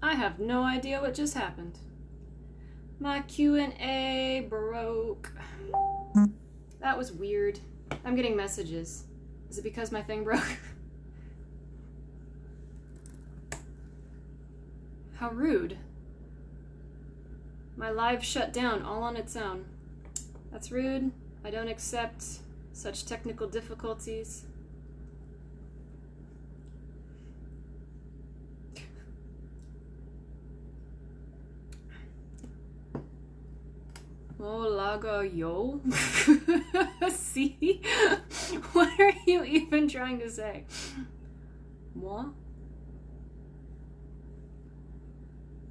I have no idea what just happened. My Q&A broke. That was weird. I'm getting messages. Is it because my thing broke? How rude. My live shut down all on its own. That's rude. I don't accept such technical difficulties. Oh, laga yo? See? What are you even trying to say? Moi?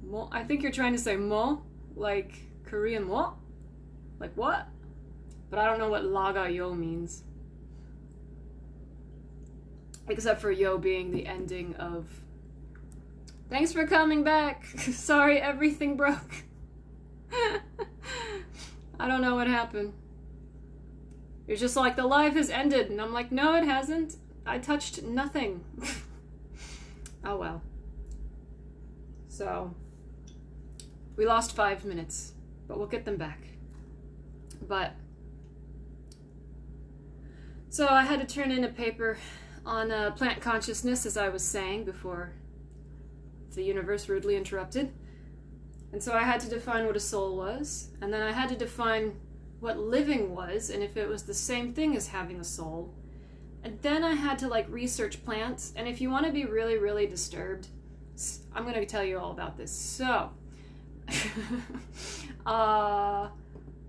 Mo? I think you're trying to say mo, like Korean mo? Like what? But I don't know what laga yo means. Except for yo being the ending of... Thanks for coming back. Sorry, everything broke. I don't know what happened. It's just like, the live has ended. And I'm like, no, it hasn't. I touched nothing. Oh, well. So, we lost 5 minutes. But we'll get them back. So I had to turn in a paper on plant consciousness, as I was saying before the universe rudely interrupted. And so I had to define what a soul was, and then I had to define what living was, and if it was the same thing as having a soul. And then I had to research plants, and if you want to be really, really disturbed, I'm going to tell you all about this. So,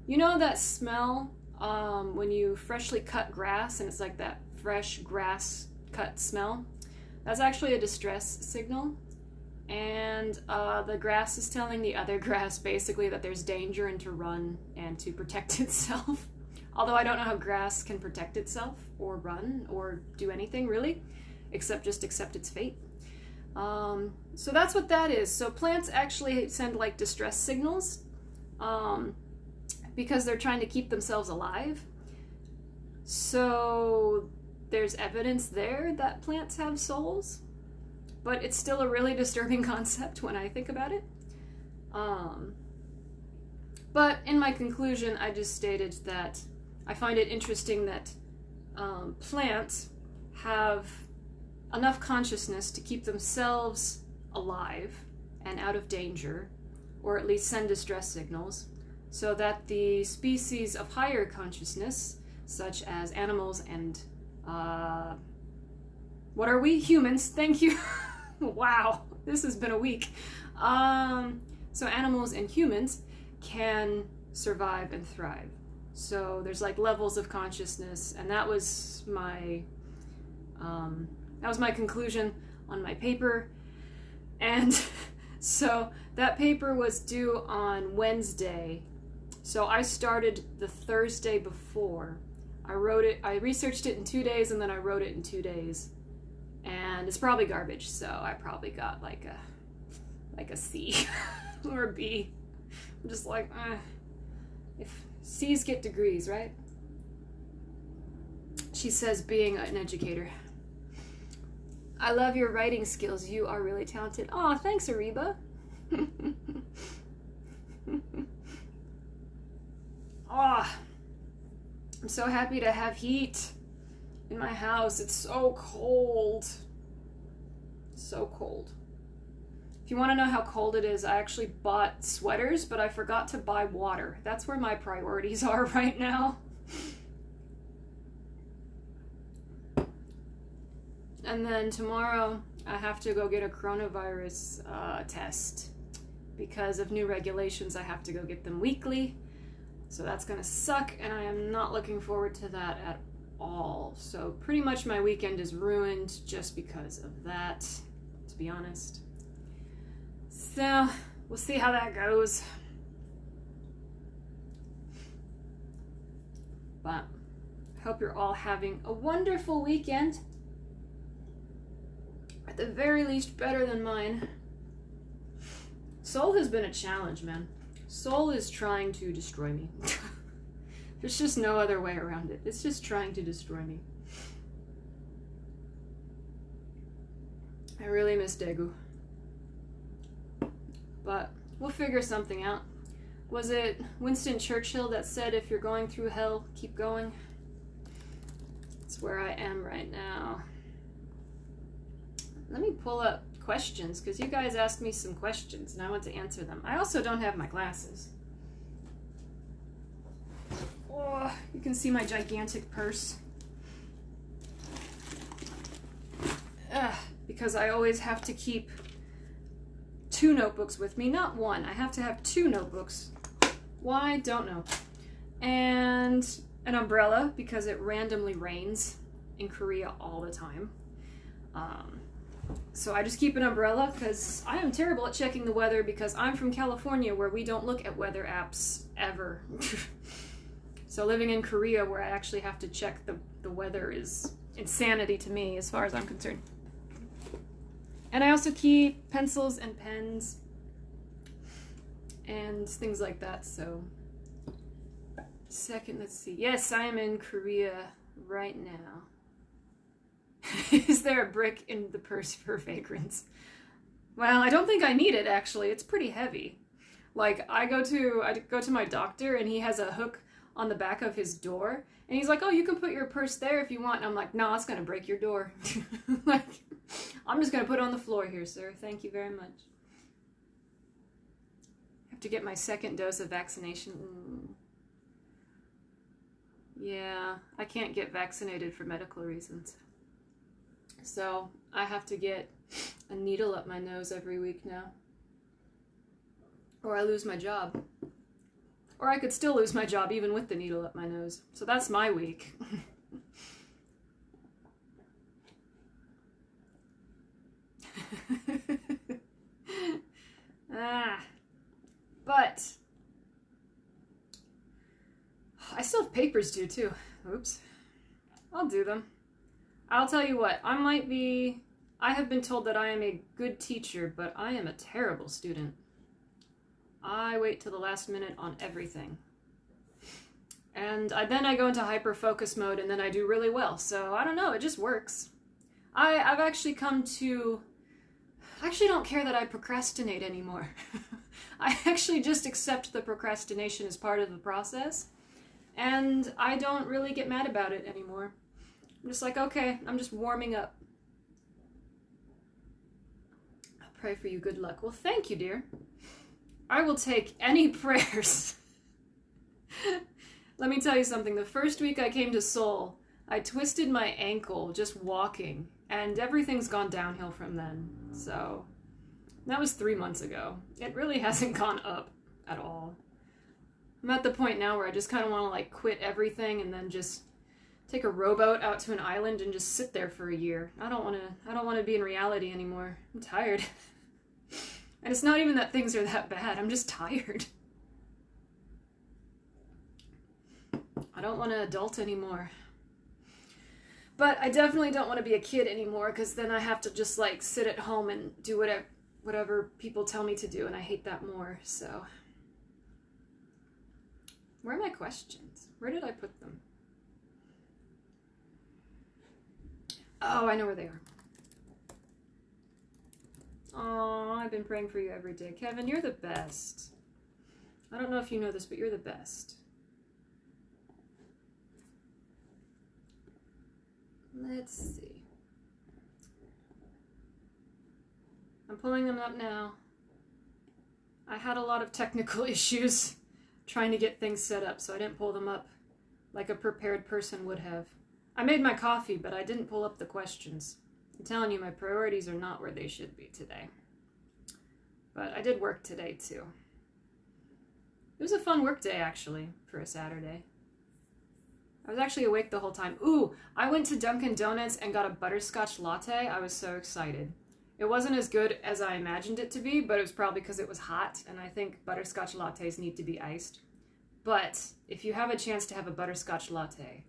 you know that smell when you freshly cut grass, and it's like that fresh grass cut smell? That's actually a distress signal. And the grass is telling the other grass basically that there's danger and to run and to protect itself. Although I don't know how grass can protect itself or run or do anything really, except just accept its fate. So that's what that is. So plants actually send distress signals because they're trying to keep themselves alive. So there's evidence there that plants have souls. But it's still a really disturbing concept when I think about it. But in my conclusion, I just stated that I find it interesting that plants have enough consciousness to keep themselves alive and out of danger, or at least send distress signals, so that the species of higher consciousness, such as animals and what are we? Humans. Thank you. Wow, this has been a week. So animals and humans can survive and thrive. So there's levels of consciousness, and that was my conclusion on my paper. And so that paper was due on Wednesday. So I started the Thursday before. I researched it in 2 days, and then I wrote it in 2 days. And it's probably garbage, so I probably got a C or a B. I'm just if C's get degrees, right? She says, being an educator. I love your writing skills. You are really talented. Aw, thanks, Ariba. Aw, I'm so happy to have heat in my house. It's so cold. So cold. If you want to know how cold it is, I actually bought sweaters, but I forgot to buy water. That's where my priorities are right now. And then tomorrow, I have to go get a coronavirus test. Because of new regulations, I have to go get them weekly. So that's gonna suck, and I am not looking forward to that at all. So pretty much my weekend is ruined just because of that, to be honest. So we'll see how that goes. But I hope you're all having a wonderful weekend. At the very least, better than mine. Seoul has been a challenge, man. Seoul is trying to destroy me. There's just no other way around it. It's just trying to destroy me. I really miss Daegu. but we'll figure something out. Was it Winston Churchill that said, if you're going through hell, keep going? That's where I am right now. Let me pull up questions, because you guys asked me some questions and I want to answer them. I also don't have my glasses. Oh, you can see my gigantic purse. Because I always have to keep 2 notebooks with me, not 1. I have to have 2 notebooks. Why? Don't know. And an umbrella, because it randomly rains in Korea all the time. So I just keep an umbrella because I am terrible at checking the weather, because I'm from California where we don't look at weather apps ever. So living in Korea where I actually have to check the weather is insanity to me as far as I'm concerned. And I also keep pencils and pens and things like that, so. Second, let's see. Yes, I am in Korea right now. Is there a brick in the purse for vagrants? Well, I don't think I need it, actually. It's pretty heavy. Like, I go to my doctor and he has a hook on the back of his door, and he's like, oh, you can put your purse there if you want. And I'm like, no, it's gonna break your door. Like, I'm just gonna put it on the floor here, sir. Thank you very much. I have to get my 2nd dose of vaccination. Yeah, I can't get vaccinated for medical reasons. So I have to get a needle up my nose every week now. Or I lose my job. Or I could still lose my job even with the needle up my nose. So that's my week. But I still have papers due too. Oops. I'll do them. I'll tell you what, I have been told that I am a good teacher, but I am a terrible student. I wait till the last minute on everything. And then I go into hyper-focus mode, and then I do really well. So, I don't know, it just works. I've actually come to... I actually don't care that I procrastinate anymore. I actually just accept the procrastination as part of the process. And I don't really get mad about it anymore. I'm just like, okay, I'm just warming up. I'll pray for you. Good luck. Well, thank you, dear. I will take any prayers. Let me tell you something. The first week I came to Seoul, I twisted my ankle just walking, and everything's gone downhill from then. So that was 3 months ago. It really hasn't gone up at all. I'm at the point now where I just kind of want to like quit everything and then just take a rowboat out to an island and just sit there for a year. I don't want to be in reality anymore. I'm tired. And it's not even that things are that bad. I'm just tired. I don't want to adult anymore. But I definitely don't want to be a kid anymore, because then I have to just like sit at home and do whatever people tell me to do, and I hate that more, so. Where are my questions? Where did I put them? Oh, I know where they are. Oh, I've been praying for you every day. Kevin, you're the best. I don't know if you know this, but you're the best. Let's see. I'm pulling them up now. I had a lot of technical issues trying to get things set up, so I didn't pull them up like a prepared person would have. I made my coffee, but I didn't pull up the questions. I'm telling you, my priorities are not where they should be today. But I did work today, too. It was a fun work day, actually, for a Saturday. I was actually awake the whole time. Ooh, I went to Dunkin' Donuts and got a butterscotch latte. I was so excited. It wasn't as good as I imagined it to be, but it was probably because it was hot, and I think butterscotch lattes need to be iced. But if you have a chance to have a butterscotch latte,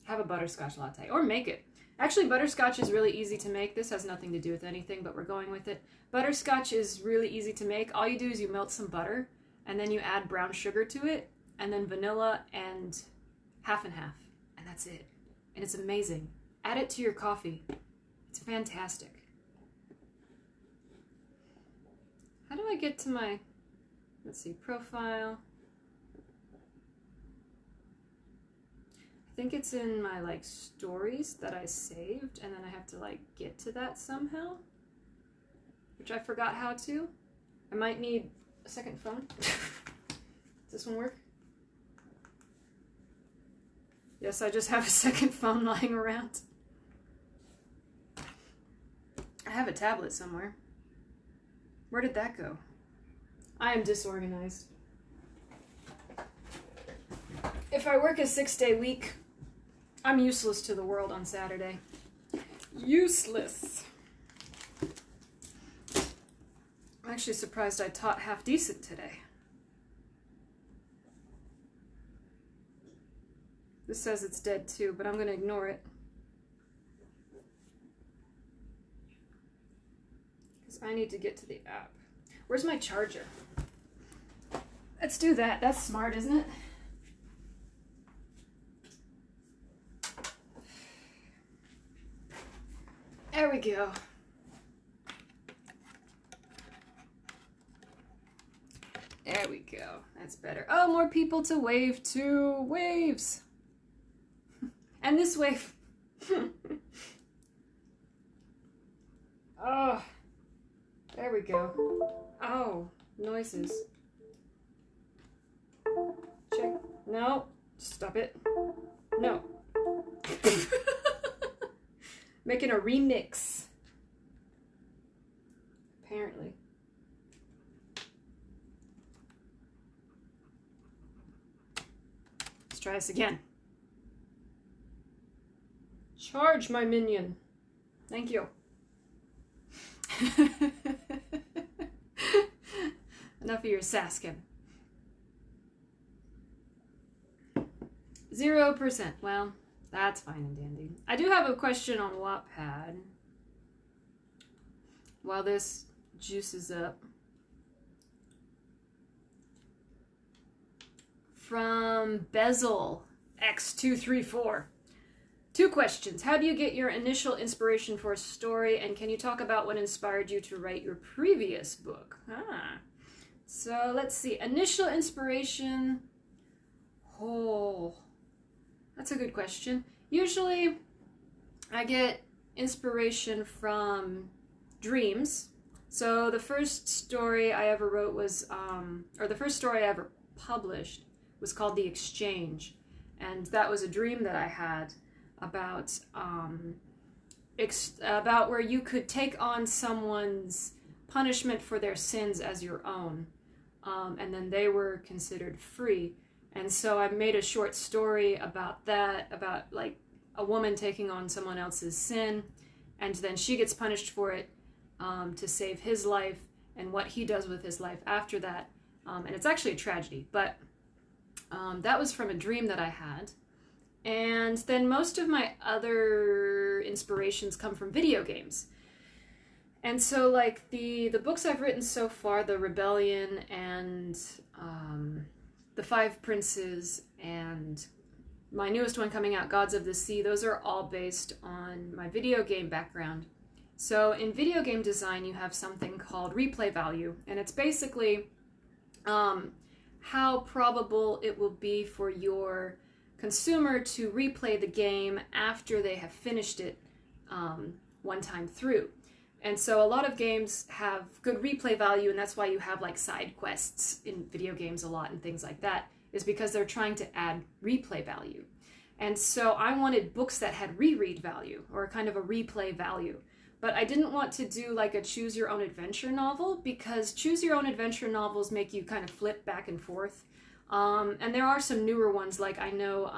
have a butterscotch latte, or make it. Actually, butterscotch is really easy to make. This has nothing to do with anything, but we're going with it. Butterscotch is really easy to make. All you do is you melt some butter, and then you add brown sugar to it, and then vanilla and half and half, and that's it. And it's amazing. Add it to your coffee. It's fantastic. How do I get to my, let's see, profile? I think it's in my like stories that I saved, and then I have to like get to that somehow, which I forgot how to. I might need a second phone. Does this one work? Yes, I just have a second phone lying around. I have a tablet somewhere. Where did that go? I am disorganized. If I work a 6-day week, I'm useless to the world on Saturday. Useless. I'm actually surprised I taught half decent today. This says it's dead too, but I'm going to ignore it. Because I need to get to the app. Where's my charger? Let's do that. That's smart, isn't it? There we go. There we go. That's better. Oh, more people to wave to. Waves. And this wave. Oh, there we go. Oh, noises. Check. No. Stop it. No. Making a remix. Apparently. Let's try this again. Charge, my minion. Thank you. Enough of your Saskin. 0%. Well, that's fine and dandy. I do have a question on Wattpad. While this juices up. From Bezel X234. 2 questions. How do you get your initial inspiration for a story? And can you talk about what inspired you to write your previous book? So let's see. Initial inspiration. Oh, that's a good question. Usually I get inspiration from dreams. So the first story I ever wrote was, or the first story I ever published was called The Exchange. And that was a dream that I had about where you could take on someone's punishment for their sins as your own, and then they were considered free. And so I made a short story about that, about like a woman taking on someone else's sin, and then she gets punished for it to save his life, and what he does with his life after that. And it's actually a tragedy, but that was from a dream that I had. And then most of my other inspirations come from video games. And so like the books I've written so far, The Rebellion and The Five Princes, and my newest one coming out, Gods of the Sea, those are all based on my video game background. So in video game design, you have something called replay value, and it's basically how probable it will be for your consumer to replay the game after they have finished it one time through. And so a lot of games have good replay value, and that's why you have like side quests in video games a lot and things like that, is because they're trying to add replay value. And so I wanted books that had reread value, or kind of a replay value. But I didn't want to do like a choose your own adventure novel, because choose your own adventure novels make you kind of flip back and forth. And there are some newer ones, like I know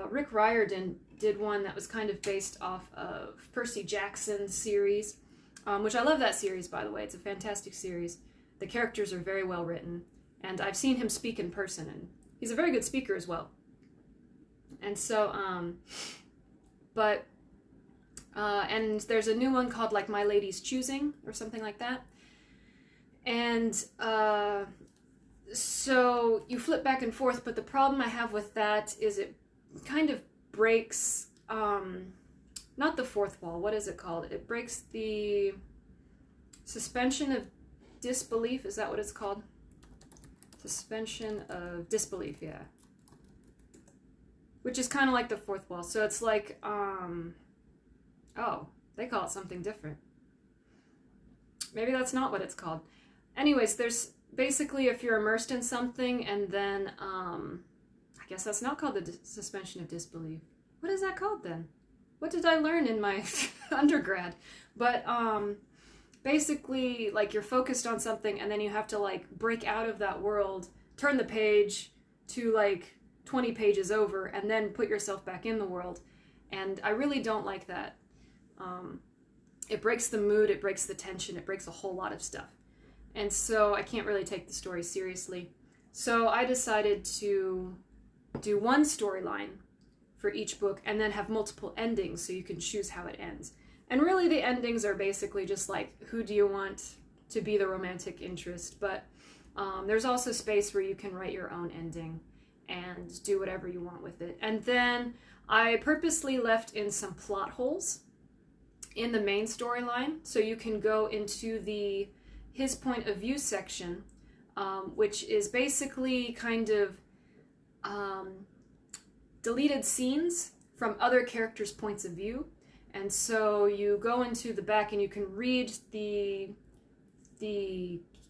Rick Riordan did one that was kind of based off of Percy Jackson's series, which I love that series, by the way. It's a fantastic series. The characters are very well written, and I've seen him speak in person, and he's a very good speaker as well. And so, and there's a new one called like My Lady's Choosing or something like that. And so you flip back and forth, but the problem I have with that is it kind of breaks, not the fourth wall, what is it called? It breaks the Suspension of disbelief, is that what it's called? Suspension of disbelief, yeah. Which is kind of like the fourth wall. So it's like, oh, they call it something different. Maybe that's not what it's called. Anyways, there's basically if you're immersed in something and then, I guess that's not called the suspension of disbelief. What is that called then? What did I learn in my undergrad? But basically, like, you're focused on something and then you have to, like, break out of that world, turn the page to, like, 20 pages over, and then put yourself back in the world. And I really don't like that. It breaks the mood, it breaks the tension, it breaks a whole lot of stuff. And so I can't really take the story seriously. So I decided to do one storyline for each book and then have multiple endings so you can choose how it ends. And really the endings are basically just like, who do you want to be the romantic interest? But there's also space where you can write your own ending and do whatever you want with it. And then I purposely left in some plot holes in the main storyline so you can go into the his point of view section, which is basically kind of deleted scenes from other characters' points of view. And so you go into the back and you can read the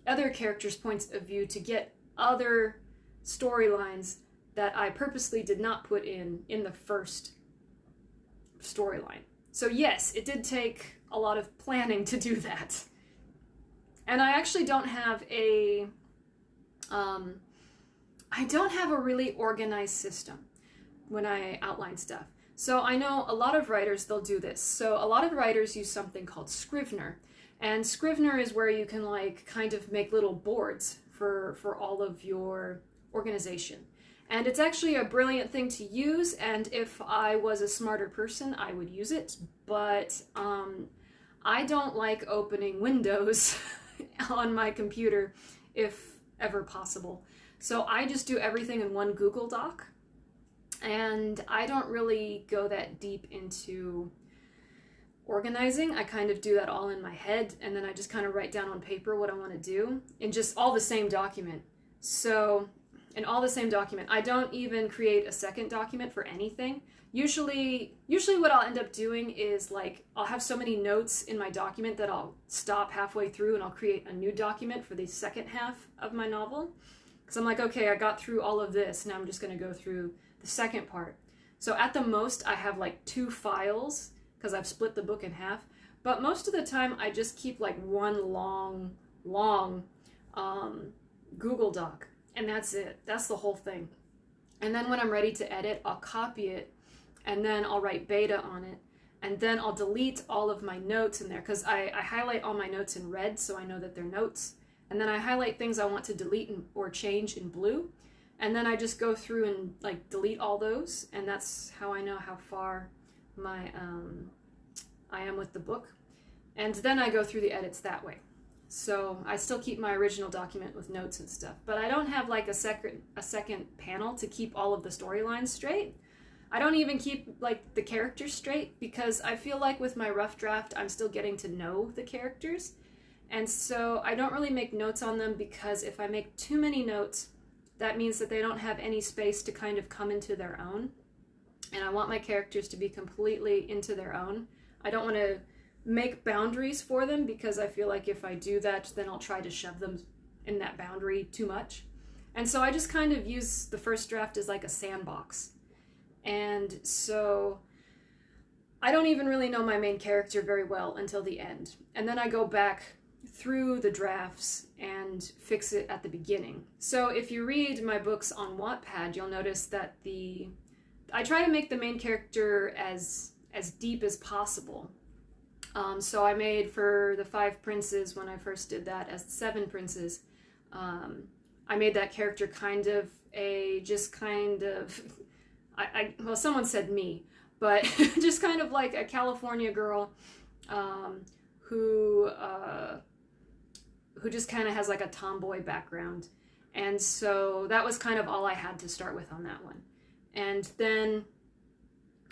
other characters' points of view to get other storylines that I purposely did not put in the first storyline. So yes, it did take a lot of planning to do that. And I actually don't have a really organized system when I outline stuff. So I know a lot of writers, they'll do this. So a lot of writers use something called Scrivener. And Scrivener is where you can like kind of make little boards for all of your organization. And it's actually a brilliant thing to use, and if I was a smarter person, I would use it. But I don't like opening windows on my computer if ever possible. So I just do everything in one Google Doc. And I don't really go that deep into organizing. I kind of do that all in my head, and then I just kind of write down on paper what I want to do in just all the same document. So in all the same document, I don't even create a second document for anything. Usually what I'll end up doing is like, I'll have so many notes in my document that I'll stop halfway through and I'll create a new document for the second half of my novel. Because I'm like, okay, I got through all of this, now I'm just going to go through the second part. So at the most, I have like 2 files because I've split the book in half. But most of the time, I just keep like one long Google Doc. And that's it. That's the whole thing. And then when I'm ready to edit, I'll copy it and then I'll write beta on it. And then I'll delete all of my notes in there because I highlight all my notes in red so I know that they're notes. And then I highlight things I want to delete or change in blue. And then I just go through and like delete all those. And that's how I know how far I am with the book. And then I go through the edits that way. So I still keep my original document with notes and stuff, but I don't have like a second panel to keep all of the storylines straight. I don't even keep like the characters straight because I feel like with my rough draft, I'm still getting to know the characters. And so I don't really make notes on them because if I make too many notes, that means that they don't have any space to kind of come into their own. And I want my characters to be completely into their own. I don't want to make boundaries for them because I feel like if I do that, then I'll try to shove them in that boundary too much. And so I just kind of use the first draft as like a sandbox. And so I don't even really know my main character very well until the end. And then I go back through the drafts and fix it at the beginning. So if you read my books on Wattpad, you'll notice that I try to make the main character as deep as possible. So I made for the 5 princes when I first did that as 7 princes. I made that character kind of well, someone said me, but just kind of like a California girl who just kind of has like a tomboy background. And so that was kind of all I had to start with on that one. And then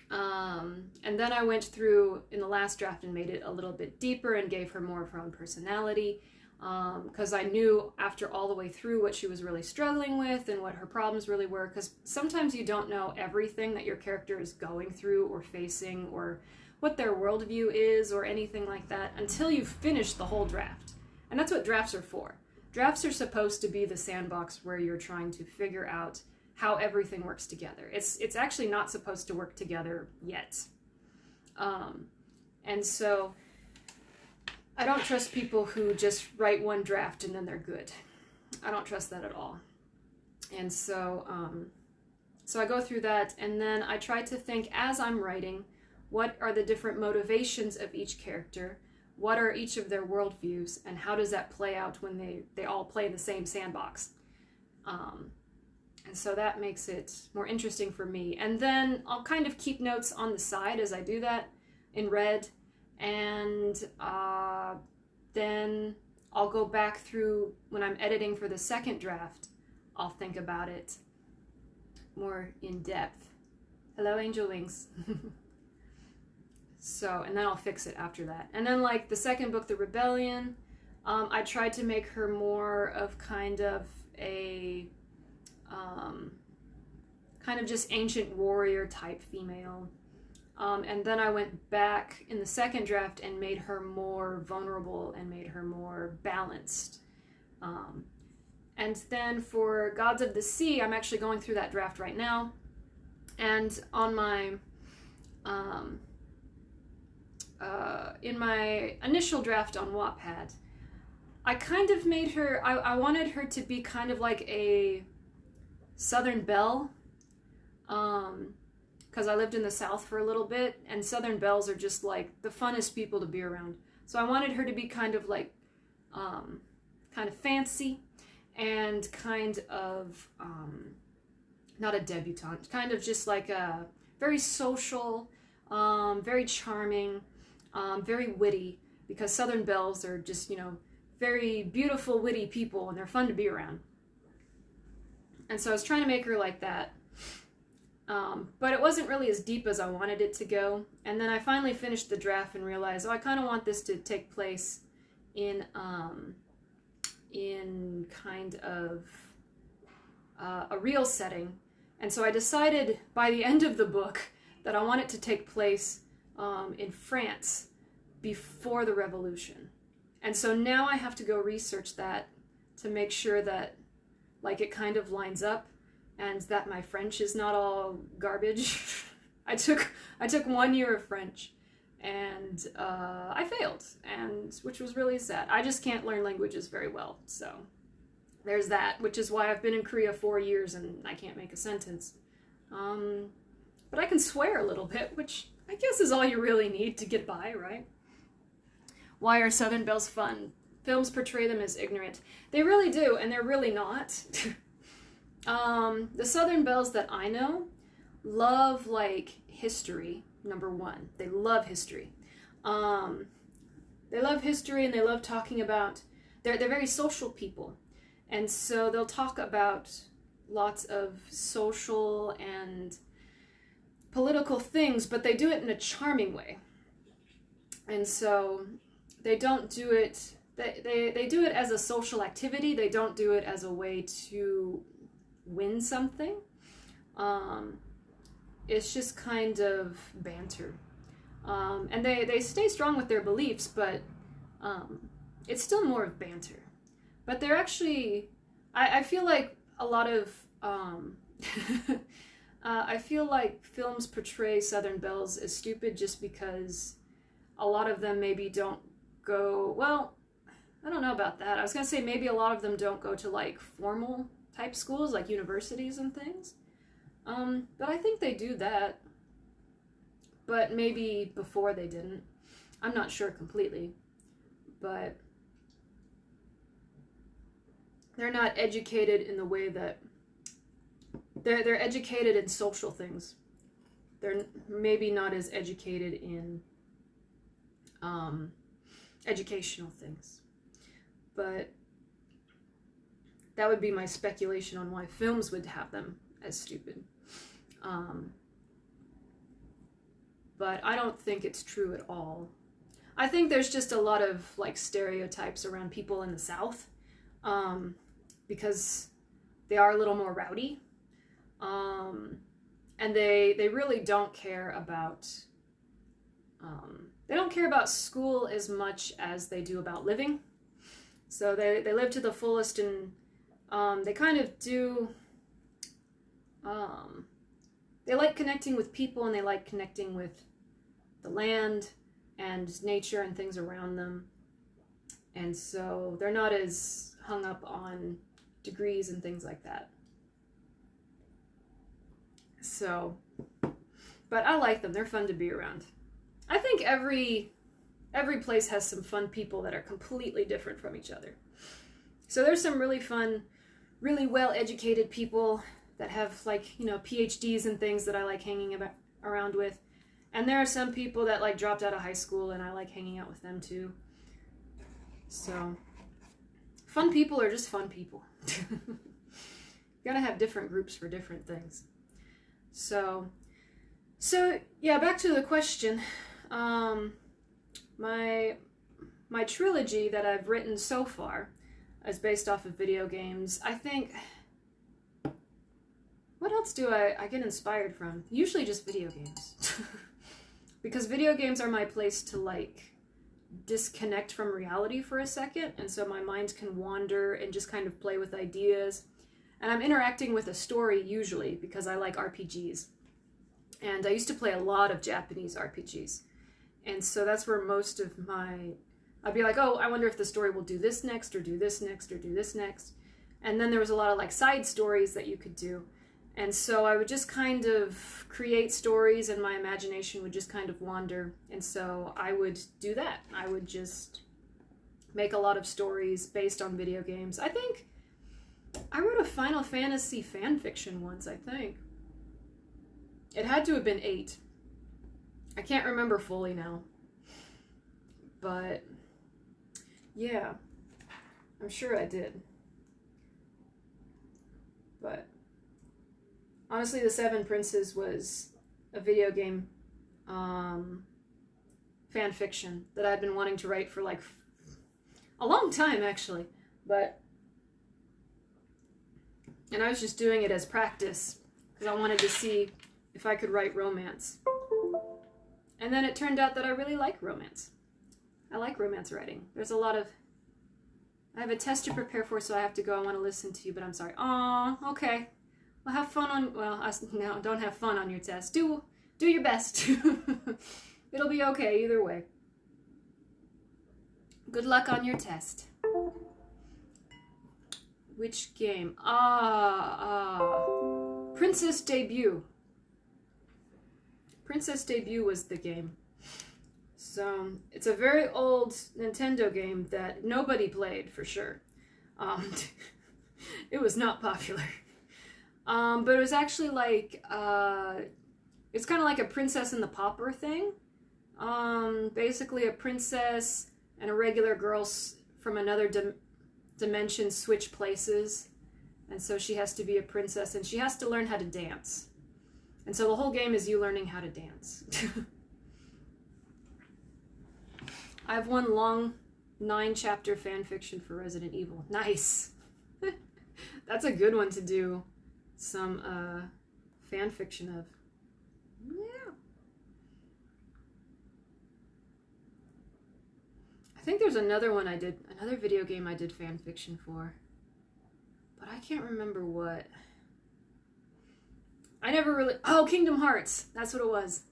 And then I went through in the last draft and made it a little bit deeper and gave her more of her own personality, because I knew after all the way through what she was really struggling with and what her problems really were, because sometimes you don't know everything that your character is going through or facing or what their worldview is or anything like that until you finish the whole draft. And that's what drafts are for. Drafts are supposed to be the sandbox where you're trying to figure out how everything works together. It's actually not supposed to work together yet. And so I don't trust people who just write one draft and then they're good. I don't trust that at all. And so, so I go through that, and then I try to think as I'm writing, what are the different motivations of each character? What are each of their worldviews? And how does that play out when they all play in the same sandbox? And so that makes it more interesting for me. And then I'll kind of keep notes on the side as I do that in red. And then I'll go back through when I'm editing for the second draft. I'll think about it more in depth. Hello, Angel Wings. So, and then I'll fix it after that. And then like the second book, The Rebellion, I tried to make her more of kind of a kind of just ancient warrior type female. And then I went back in the second draft and made her more vulnerable and made her more balanced. And then for Gods of the Sea, I'm actually going through that draft right now. And on my, in my initial draft on Wattpad, I kind of made her, I wanted her to be kind of like a Southern belle, because I lived in the South for a little bit, and Southern belles are just like the funnest people to be around. So I wanted her to be kind of like, kind of fancy, and kind of, not a debutante, kind of just like a very social, very charming, very witty, because Southern belles are just, you know, very beautiful, witty people, and they're fun to be around. And so I was trying to make her like that. But it wasn't really as deep as I wanted it to go. And then I finally finished the draft and realized, oh, I kind of want this to take place in kind of a real setting. And so I decided by the end of the book that I want it to take place in France before the revolution. And so now I have to go research that to make sure that like it kind of lines up and that my French is not all garbage. I took 1 year of French and I failed, and which was really sad. I just can't learn languages very well, so there's that, which is why I've been in Korea 4 years and I can't make a sentence. But I can swear a little bit, which I guess is all you really need to get by, right? Why are Southern belles fun? Films portray them as ignorant. They really do, and they're really not. The Southern belles that I know love, like, history, number one. They love history. They love history, and they love talking about... They're very social people. And so they'll talk about lots of social and political things, but they do it in a charming way. And so they don't do it... They do it as a social activity. They don't do it as a way to win something. It's just kind of banter. And they stay strong with their beliefs, but it's still more of banter. But they're actually... I feel like a lot of... I feel like films portray Southern belles as stupid just because a lot of them maybe don't go... Well... I don't know about that. I was going to say maybe a lot of them don't go to like formal type schools like universities and things. But I think they do that. But maybe before they didn't. I'm not sure completely. But they're not educated in the way that... They're educated in social things. They're maybe not as educated in educational things. But that would be my speculation on why films would have them as stupid. but I don't think it's true at all. I think there's just a lot of like stereotypes around people in the South, because they are a little more rowdy, and they really don't care about school as much as they do about living. So they live to the fullest, and they kind of do. They like connecting with people, and they like connecting with the land and nature and things around them. And so they're not as hung up on degrees and things like that. So, but I like them. They're fun to be around. I think every place has some fun people that are completely different from each other. So there's some really fun, really well-educated people that have like, you know, PhDs and things that I like hanging around with. And there are some people that like dropped out of high school, and I like hanging out with them too. So fun people are just fun people. You gotta have different groups for different things. So yeah, back to the question. My trilogy that I've written so far is based off of video games. I think, what else do I get inspired from? Usually just video games. Because video games are my place to like disconnect from reality for a second, and so my mind can wander and just kind of play with ideas. And I'm interacting with a story usually because I like RPGs. And I used to play a lot of Japanese RPGs. And so that's where most of I'd be like, oh, I wonder if the story will do this next, or do this next, or do this next. And then there was a lot of like side stories that you could do. And so I would just kind of create stories, and my imagination would just kind of wander. And so I would do that. I would just make a lot of stories based on video games. I think I wrote a Final Fantasy fan fiction once, I think. It had to have been 8. I can't remember fully now. But yeah, I'm sure I did. But honestly, The Seven Princes was a video game fan fiction that I'd been wanting to write for like a long time, actually. And I was just doing it as practice because I wanted to see if I could write romance. And then it turned out that I really like romance. I like romance writing. There's a lot of... I have a test to prepare for, so I have to go. I want to listen to you, but I'm sorry. Aw, okay. Well, have fun on... Well, no, don't have fun on your test. Do your best. It'll be okay either way. Good luck on your test. Which game? Princess Debut. Princess Debut was the game. So, it's a very old Nintendo game that nobody played, for sure. It was not popular. But it was actually like, it's kind of like a Princess and the Pauper thing. Basically a princess and a regular girl from another dimension switch places. And so she has to be a princess, and she has to learn how to dance. And so the whole game is you learning how to dance. I have one long 9-chapter fan fiction for Resident Evil. Nice! That's a good one to do some fan fiction of. Yeah. I think there's another one another video game I did fan fiction for. But I can't remember what. I never really... Oh, Kingdom Hearts! That's what it was.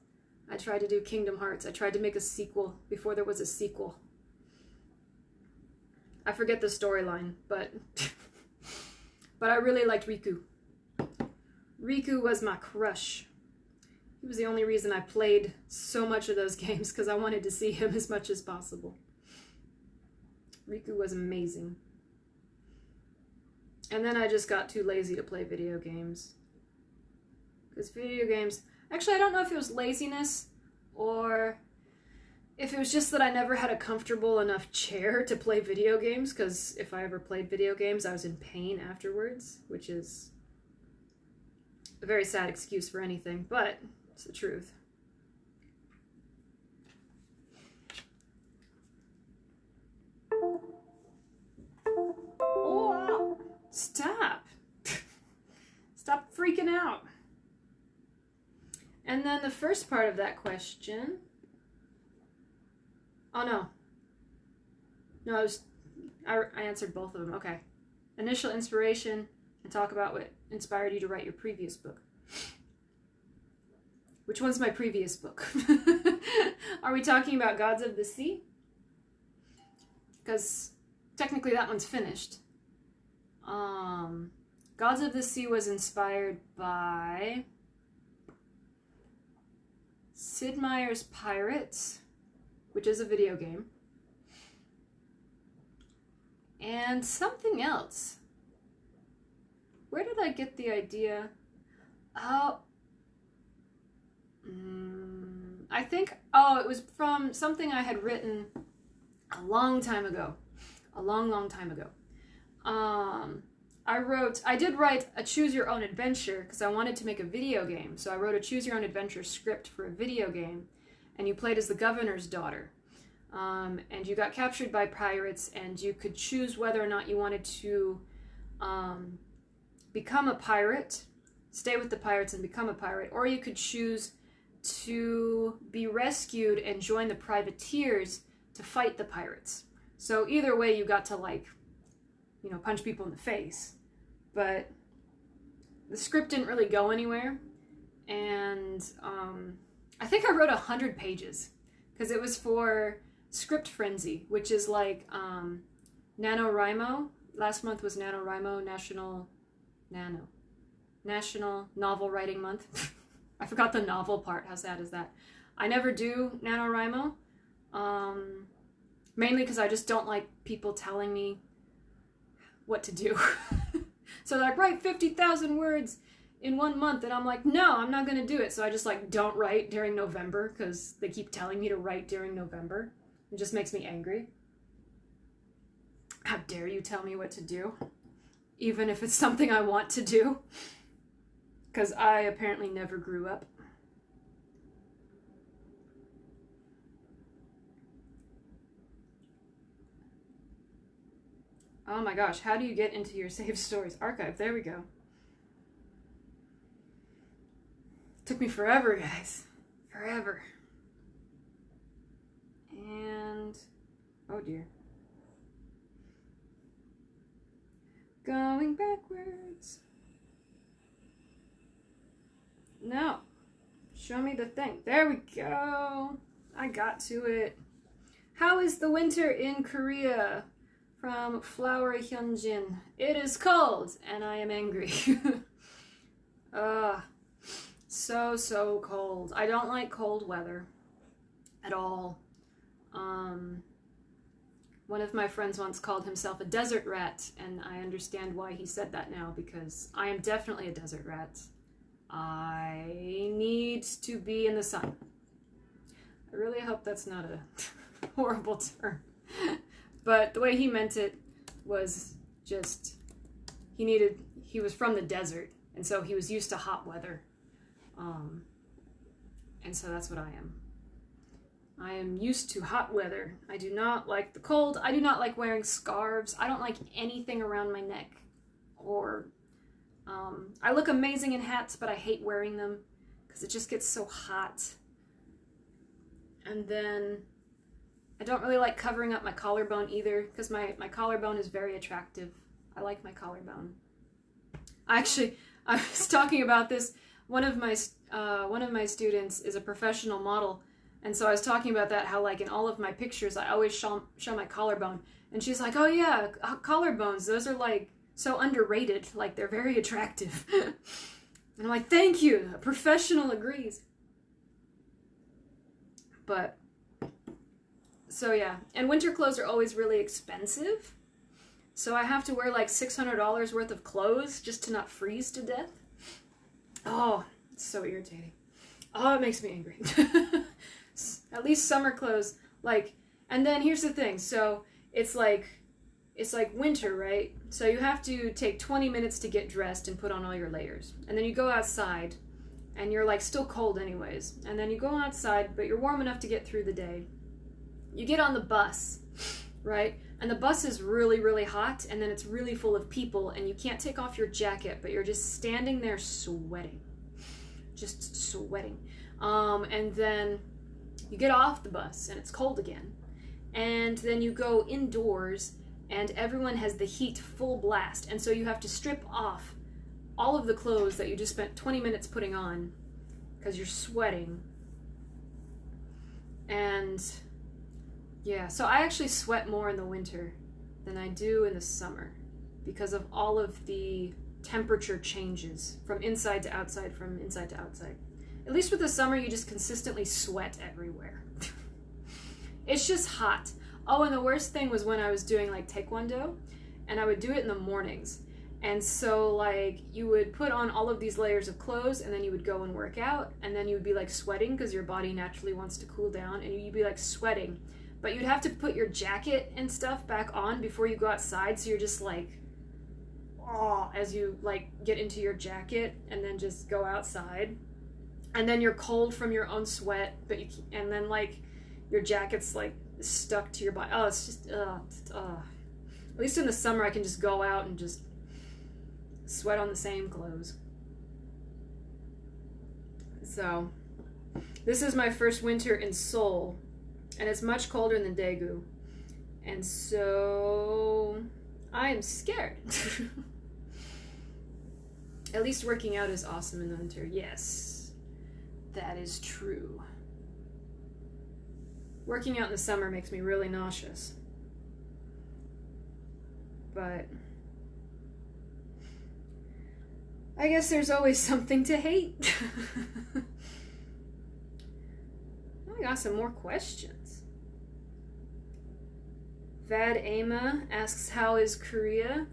I tried to do Kingdom Hearts. I tried to make a sequel before there was a sequel. I forget the storyline, but... but I really liked Riku. Riku was my crush. He was the only reason I played so much of those games, because I wanted to see him as much as possible. Riku was amazing. And then I just got too lazy to play video games. Because video games... Actually, I don't know if it was laziness or if it was just that I never had a comfortable enough chair to play video games, because if I ever played video games, I was in pain afterwards, which is a very sad excuse for anything, but it's the truth. Stop. Stop freaking out. And then the first part of that question. Oh, no. No, I answered both of them. Okay. Initial inspiration and talk about what inspired you to write your previous book. Which one's my previous book? Are we talking about Gods of the Sea? Because technically that one's finished. Gods of the Sea was inspired by Sid Meier's Pirates, which is a video game, and something else. Where did I get the idea? Oh, I think, it was from something I had written a long time ago. A long, long time ago. I did write a choose your own adventure because I wanted to make a video game. So I wrote a choose your own adventure script for a video game, and you played as the governor's daughter. And you got captured by pirates, and you could choose whether or not you wanted to become a pirate, stay with the pirates and become a pirate, or you could choose to be rescued and join the privateers to fight the pirates. So either way, you got to, like, you know, punch people in the face. But the script didn't really go anywhere. And I think I wrote 100 pages because it was for Script Frenzy, which is like NaNoWriMo. Last month was NaNoWriMo, National Novel Writing Month. I forgot the novel part. How sad is that? I never do NaNoWriMo, mainly because I just don't like people telling me what to do. So they're like, write 50,000 words in 1 month, and I'm like, no, I'm not going to do it. So I just like don't write during November because they keep telling me to write during November. It just makes me angry. How dare you tell me what to do, even if it's something I want to do? Because I apparently never grew up. Oh my gosh, how do you get into your saved stories archive? There we go. Took me forever, guys. Forever. And, oh dear. Going backwards. No. Show me the thing. There we go. I got to it. How is the winter in Korea? From Flowery Hyunjin. It is cold, and I am angry. So cold. I don't like cold weather at all. One of my friends once called himself a desert rat, and I understand why he said that now, because I am definitely a desert rat. I need to be in the sun. I really hope that's not a horrible term. But the way he meant it was just, he was from the desert, and so he was used to hot weather. And so that's what I am. I am used to hot weather. I do not like the cold. I do not like wearing scarves. I don't like anything around my neck. Or, I look amazing in hats, but I hate wearing them because it just gets so hot. And then I don't really like covering up my collarbone either, because my collarbone is very attractive. I like my collarbone. I was talking about this. One of my students is a professional model, and so I was talking about that, how like in all of my pictures I always show my collarbone, and she's like, oh yeah, collarbones, those are like so underrated, like they're very attractive. And I'm like, thank you, a professional agrees. But so yeah, and winter clothes are always really expensive. So I have to wear like $600 worth of clothes just to not freeze to death. Oh, it's so irritating. Oh, it makes me angry. At least summer clothes, like, and then here's the thing. So it's like winter, right? So you have to take 20 minutes to get dressed and put on all your layers. And then you go outside and you're like still cold anyways. And then you go outside, but you're warm enough to get through the day. You get on the bus, right? And the bus is really, really hot, and then it's really full of people, and you can't take off your jacket, but you're just standing there sweating. Just sweating. And then you get off the bus, and it's cold again. And then you go indoors, and everyone has the heat full blast, and so you have to strip off all of the clothes that you just spent 20 minutes putting on because you're sweating. And yeah, so I actually sweat more in the winter than I do in the summer because of all of the temperature changes from inside to outside, from inside to outside. At least with the summer, you just consistently sweat everywhere. It's just hot. Oh, and the worst thing was when I was doing like taekwondo, and I would do it in the mornings. And so like you would put on all of these layers of clothes, and then you would go and work out, and then you would be like sweating because your body naturally wants to cool down, and you'd be like sweating. But you'd have to put your jacket and stuff back on before you go outside, so you're just like, oh, as you like get into your jacket and then just go outside. And then you're cold from your own sweat, but you, and then like your jacket's like stuck to your body. Oh, it's just, At least in the summer I can just go out and just sweat on the same clothes. So, this is my first winter in Seoul, and it's much colder than Daegu. And so, I am scared. At least working out is awesome in the winter. Yes, that is true. Working out in the summer makes me really nauseous. But I guess there's always something to hate. I got some more questions. Vad Ama asks, how is Korea?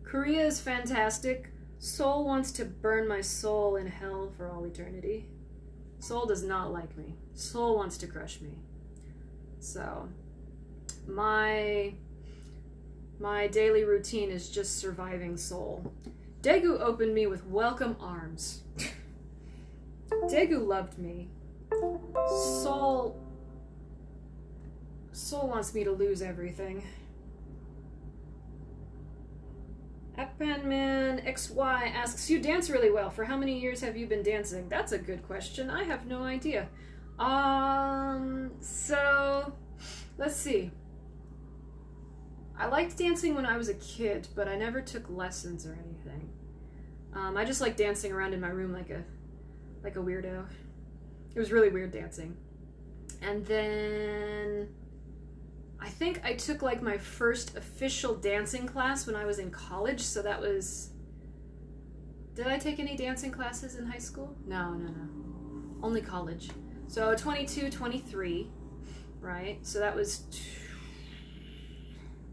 Korea is fantastic. Seoul wants to burn my soul in hell for all eternity. Seoul does not like me. Seoul wants to crush me. So, my daily routine is just surviving Seoul. Daegu opened me with welcome arms. Daegu loved me. Seoul wants me to lose everything. Appanman XY asks, you dance really well. For how many years have you been dancing? That's a good question. I have no idea. So, let's see. I liked dancing when I was a kid, but I never took lessons or anything. I just like dancing around in my room like a weirdo. It was really weird dancing. And then I think I took like my first official dancing class when I was in college, so that was... Did I take any dancing classes in high school? No. Only college. So 22, 23, right? So that was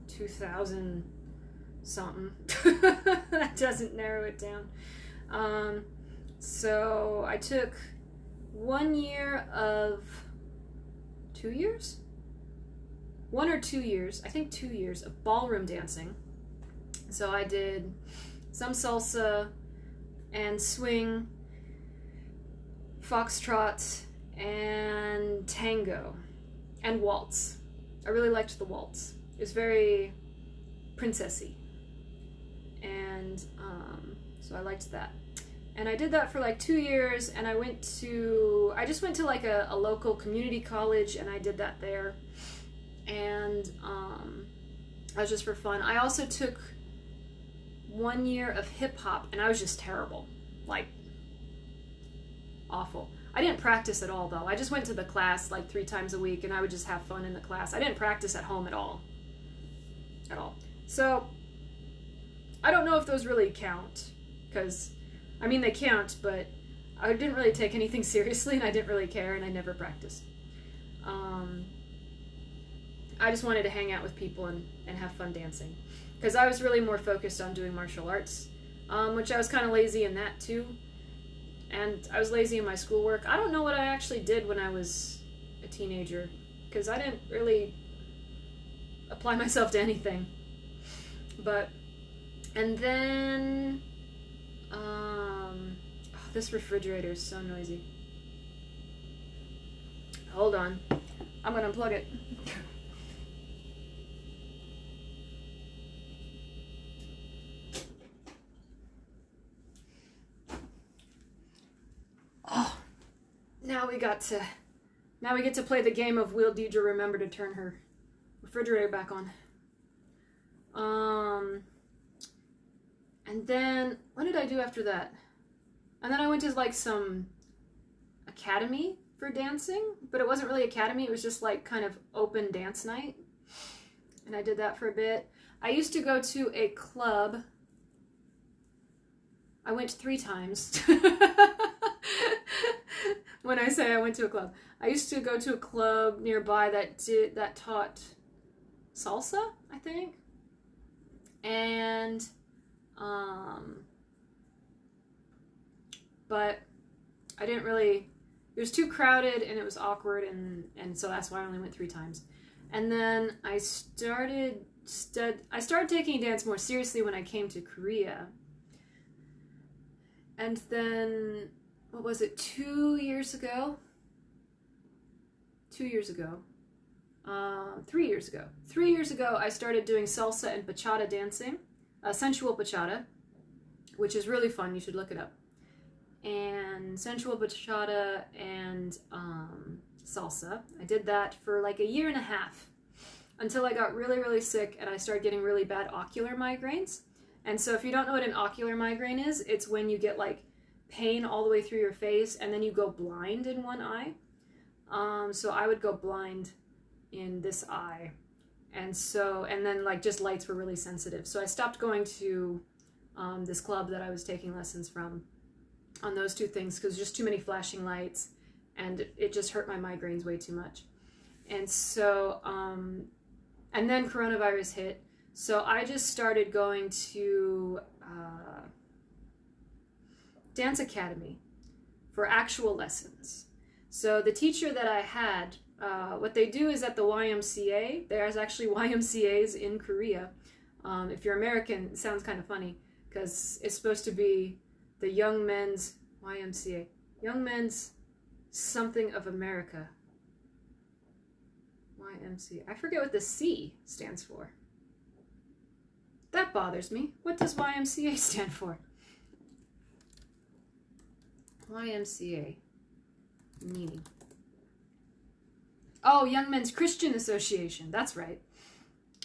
2000 something. That doesn't narrow it down. So I took 1 year of 2 years? 1 or 2 years, I think 2 years of ballroom dancing. So I did some salsa and swing, foxtrot, and tango, and waltz. I really liked the waltz. It was very princessy. And so I liked that. And I did that for like 2 years, and I just went to like a local community college, and I did that there. And that was just for fun. I also took 1 year of hip hop, and I was just terrible. Like, awful. I didn't practice at all, though. I just went to the class like 3 times a week, and I would just have fun in the class. I didn't practice at home at all. At all. So, I don't know if those really count, because, I mean, they count, but I didn't really take anything seriously, and I didn't really care, and I never practiced. I just wanted to hang out with people and have fun dancing, because I was really more focused on doing martial arts, which I was kind of lazy in that too, and I was lazy in my schoolwork. I don't know what I actually did when I was a teenager, because I didn't really apply myself to anything. But, and then, this refrigerator is so noisy. Hold on, I'm gonna unplug it. get to play the game of will Deidre remember to turn her refrigerator back on. And then what did I do after that? And then I went to like some academy for dancing, but it wasn't really academy, it was just like kind of open dance night. And I did that for a bit. I used to go to a club. I went 3 times. When I say I went to a club, I used to go to a club nearby that taught salsa, I think. And but I didn't really, it was too crowded and it was awkward, and so that's why I only went 3 times. And then I started taking dance more seriously when I came to Korea. And then, what was it, 2 years ago? 2 years ago. 3 years ago. 3 years ago, I started doing salsa and bachata dancing. Sensual bachata, which is really fun. You should look it up. And sensual bachata and salsa. I did that for like 1.5 years until I got really, really sick and I started getting really bad ocular migraines. And so if you don't know what an ocular migraine is, it's when you get like pain all the way through your face and then you go blind in one eye. So I would go blind in this eye. And then like just lights were really sensitive. So I stopped going to this club that I was taking lessons from on those 2 things because just too many flashing lights and it just hurt my migraines way too much. And so, and then coronavirus hit. So I just started going to dance academy for actual lessons. So the teacher that I had, what they do is at the YMCA, there's actually YMCAs in Korea. If you're American, it sounds kind of funny because it's supposed to be the Young Men's YMCA. Young Men's something of America. YMCA. I forget what the C stands for. That bothers me. What does YMCA stand for? YMCA. Meaning. Oh, Young Men's Christian Association. That's right.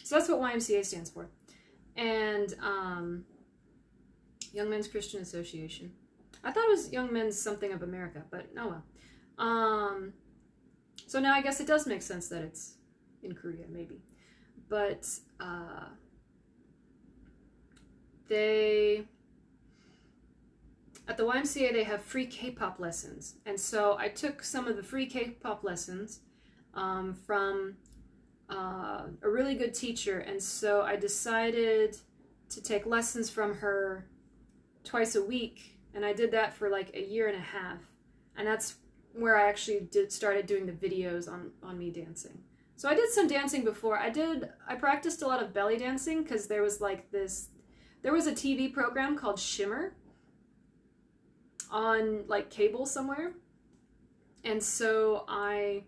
So that's what YMCA stands for. And Young Men's Christian Association. I thought it was Young Men's something of America, but oh well. So now I guess it does make sense that it's in Korea, maybe. But at the YMCA, they have free K-pop lessons. And so I took some of the free K-pop lessons from a really good teacher. And so I decided to take lessons from her twice a week. And I did that for like 1.5 years. And that's where I actually started doing the videos on me dancing. So I did some dancing before. I practiced a lot of belly dancing because there was a TV program called Shimmer on like cable somewhere. And so I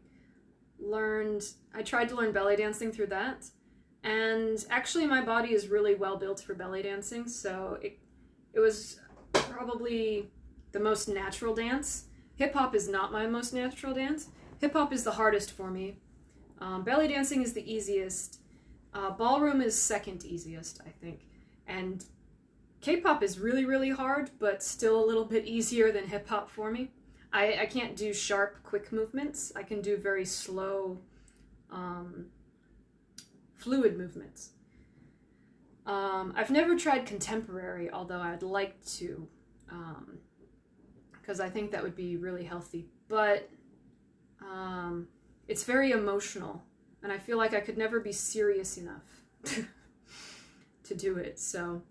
tried to learn belly dancing through that. And actually my body is really well built for belly dancing. So it was probably the most natural dance. Hip hop is not my most natural dance. Hip hop is the hardest for me. Belly dancing is the easiest. Ballroom is second easiest, I think. And K-pop is really, really hard, but still a little bit easier than hip-hop for me. I can't do sharp, quick movements. I can do very slow, fluid movements. I've never tried contemporary, although I'd like to, because I think that would be really healthy. But it's very emotional, and I feel like I could never be serious enough to do it, so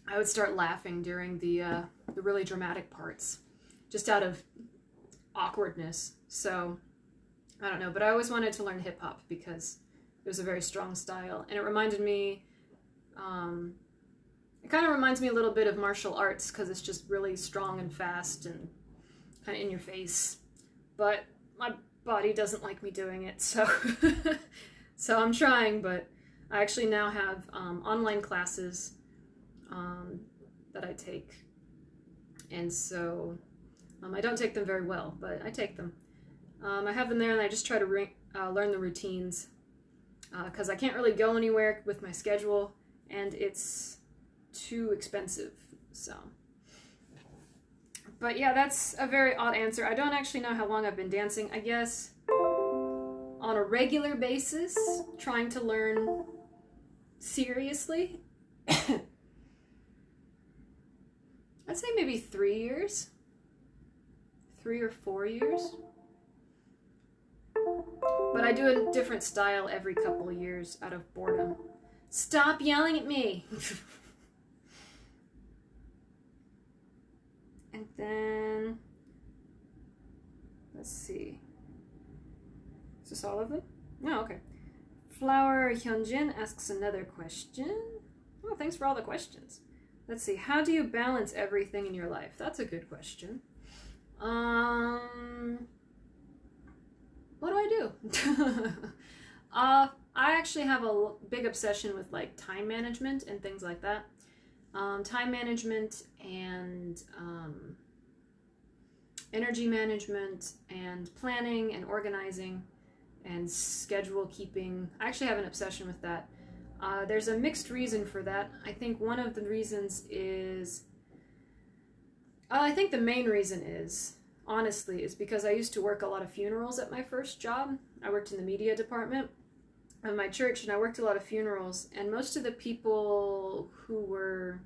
I would start laughing during the really dramatic parts, just out of awkwardness. So, I don't know, but I always wanted to learn hip-hop because it was a very strong style, and it reminded me, it kind of reminds me a little bit of martial arts because it's just really strong and fast and kind of in your face. But my body doesn't like me doing it, so so I'm trying. But I actually now have online classes that I take, and so I don't take them very well, but I take them. I have them there and I just try to learn the routines because I can't really go anywhere with my schedule and it's too expensive, so. But yeah, that's a very odd answer. I don't actually know how long I've been dancing. I guess on a regular basis, trying to learn seriously. I'd say maybe 3 years. 3 or 4 years. But I do a different style every couple of years out of boredom. Stop yelling at me! And then, let's see. Is this all of them? No, okay. Flower Hyunjin asks another question. Oh, thanks for all the questions. Let's see. How do you balance everything in your life? That's a good question. What do I do? I actually have a big obsession with like time management and things like that. Time management and energy management and planning and organizing and schedule keeping. I actually have an obsession with that. There's a mixed reason for that. I think one of the reasons is, I think the main reason is, honestly, is because I used to work a lot of funerals at my first job. I worked in the media department of my church and I worked a lot of funerals, and most of the people who were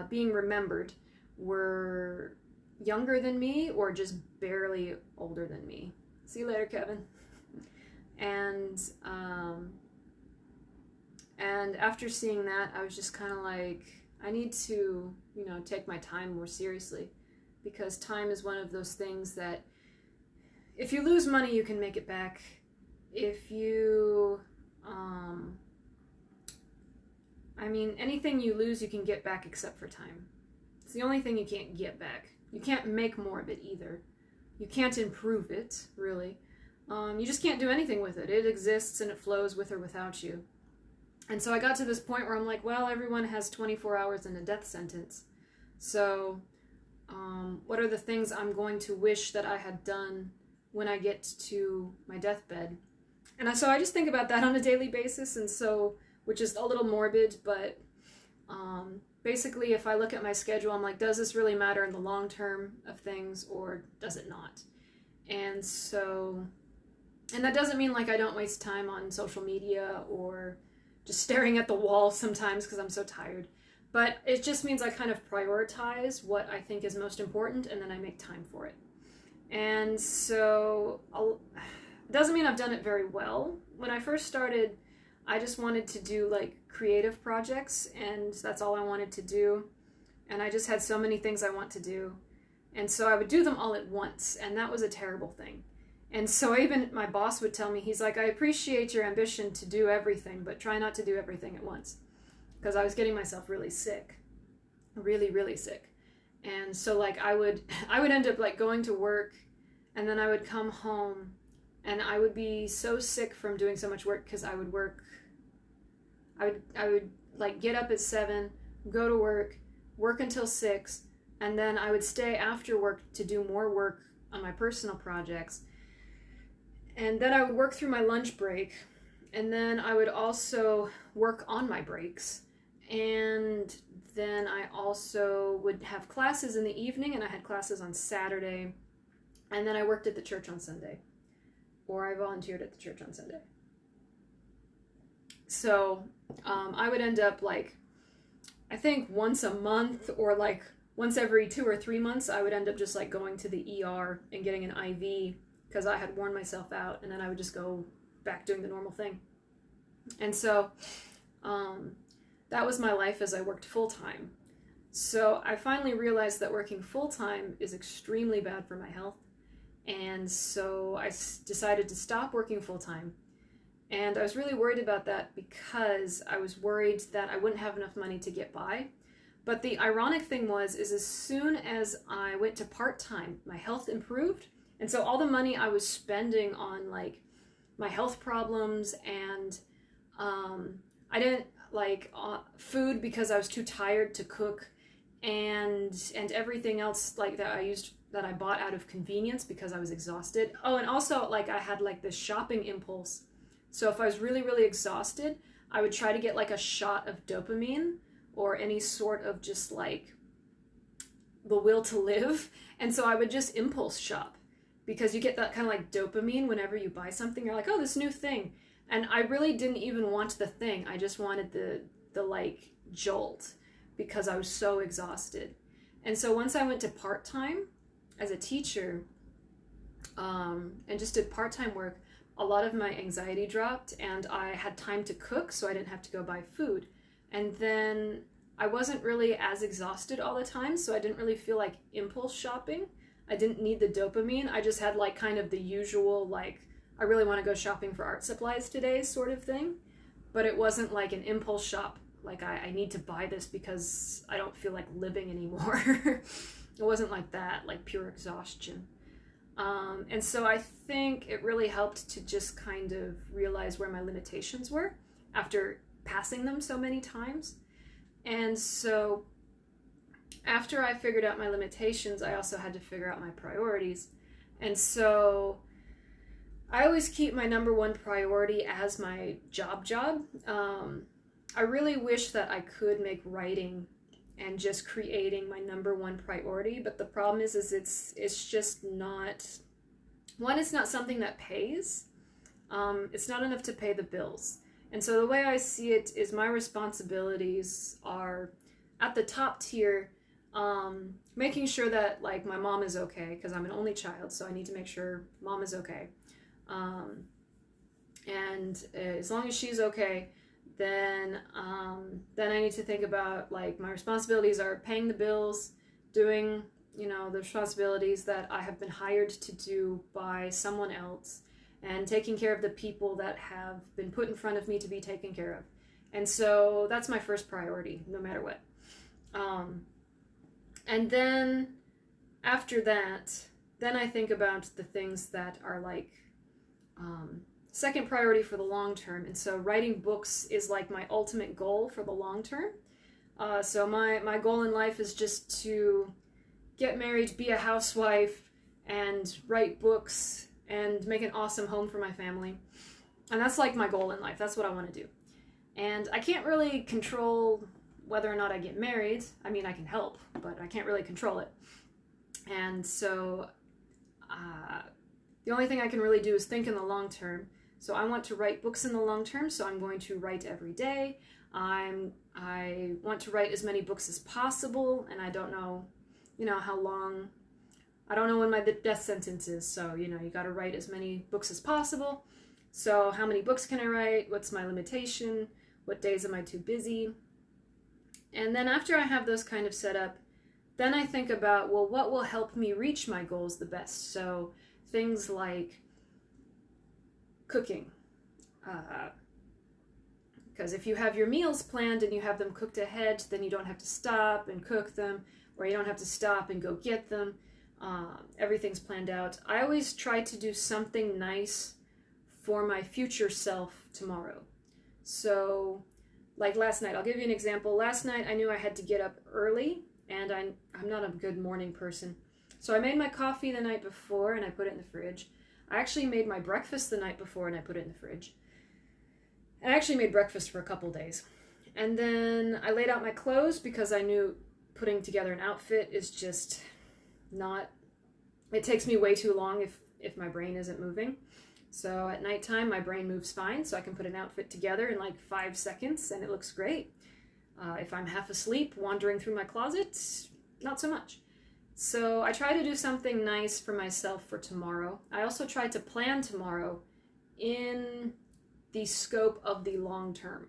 being remembered were younger than me or just barely older than me. See you later, Kevin. And after seeing that, I was just kind of like, I need to, you know, take my time more seriously, because time is one of those things that if you lose money, you can make it back. If you, I mean, anything you lose, you can get back except for time. It's the only thing you can't get back. You can't make more of it either. You can't improve it, really. You just can't do anything with it. It exists and it flows with or without you. And so I got to this point where I'm like, well, everyone has 24 hours and a death sentence. So what are the things I'm going to wish that I had done when I get to my deathbed? And so I just think about that on a daily basis, and so, which is a little morbid, but basically if I look at my schedule, I'm like, does this really matter in the long term of things, or does it not? And so, and that doesn't mean like I don't waste time on social media or just staring at the wall sometimes because I'm so tired. But it just means I kind of prioritize what I think is most important, and then I make time for it. And so, it doesn't mean I've done it very well. When I first started, I just wanted to do like creative projects, and that's all I wanted to do. And I just had so many things I want to do. And so I would do them all at once, and that was a terrible thing. And so even my boss would tell me, he's like, I appreciate your ambition to do everything, but try not to do everything at once. Because I was getting myself really sick. Really, really sick. And so like I would end up like going to work, and then I would come home and I would be so sick from doing so much work, because I would like get up at 7, go to work until 6, and then I would stay after work to do more work on my personal projects. And then I would work through my lunch break, and then I would also work on my breaks. And then I also would have classes in the evening, and I had classes on Saturday, and then I worked at the church on Sunday, or I volunteered at the church on Sunday. So I would end up like, I think once a month or like once every 2 or 3 months, I would end up just like going to the ER and getting an IV because I had worn myself out, and then I would just go back doing the normal thing. And so that was my life as I worked full-time. So I finally realized that working full-time is extremely bad for my health. And so I decided to stop working full-time. And I was really worried about that because I was worried that I wouldn't have enough money to get by. But the ironic thing was, is as soon as I went to part-time, my health improved. And so all the money I was spending on like my health problems and I didn't like food because I was too tired to cook, and everything else like that I used that I bought out of convenience because I was exhausted. Oh, and also like I had like this shopping impulse. So if I was really, really exhausted, I would try to get like a shot of dopamine or any sort of just like the will to live. And so I would just impulse shop because you get that kind of like dopamine whenever you buy something. You're like, oh, this new thing. And I really didn't even want the thing. I just wanted the like jolt because I was so exhausted. And so once I went to part-time as a teacher and just did part-time work, a lot of my anxiety dropped and I had time to cook, so I didn't have to go buy food. And then I wasn't really as exhausted all the time, so I didn't really feel like impulse shopping. I didn't need the dopamine. I just had like kind of the usual like, I really want to go shopping for art supplies today sort of thing. But it wasn't like an impulse shop, like I need to buy this because I don't feel like living anymore. It wasn't like that, like pure exhaustion. And so I think it really helped to just kind of realize where my limitations were after passing them so many times. And so after I figured out my limitations, I also had to figure out my priorities. And so I always keep my number one priority as my job. I really wish that I could make writing and just creating my number one priority, but the problem is it's just not, one, it's not something that pays. It's not enough to pay the bills. And so the way I see it is my responsibilities are at the top tier, making sure that like my mom is okay, because I'm an only child, so I need to make sure mom is okay. And as long as she's okay, then I need to think about like my responsibilities are paying the bills, doing, you know, the responsibilities that I have been hired to do by someone else, and taking care of the people that have been put in front of me to be taken care of. And so that's my first priority, no matter what. And then after that, then I think about the things that are like second priority for the long term. And so writing books is like my ultimate goal for the long term. So my goal in life is just to get married, be a housewife, and write books and make an awesome home for my family. And that's like my goal in life. That's what I want to do. And I can't really control whether or not I get married. I mean, I can help, but I can't really control it. And so the only thing I can really do is think in the long term. So I want to write books in the long term, so I'm going to write every day. I want to write as many books as possible, and I don't know, you know, how long, I don't know when my death sentence is, so, you know, you got to write as many books as possible. So how many books can I write? What's my limitation? What days am I too busy? And then after I have those kind of set up, then I think about, well, what will help me reach my goals the best? So things like cooking. Because if you have your meals planned and you have them cooked ahead, then you don't have to stop and cook them, or you don't have to stop and go get them. Everything's planned out. I always try to do something nice for my future self tomorrow. So like last night, I'll give you an example. Last night I knew I had to get up early, and I'm not a good morning person. So I made my coffee the night before and I put it in the fridge. I actually made my breakfast the night before and I put it in the fridge. And I actually made breakfast for a couple days. And then I laid out my clothes because I knew putting together an outfit is just not, it takes me way too long if my brain isn't moving. So at nighttime, my brain moves fine, so I can put an outfit together in like 5 seconds and it looks great. If I'm half asleep, wandering through my closet, not so much. So I try to do something nice for myself for tomorrow. I also try to plan tomorrow in the scope of the long term.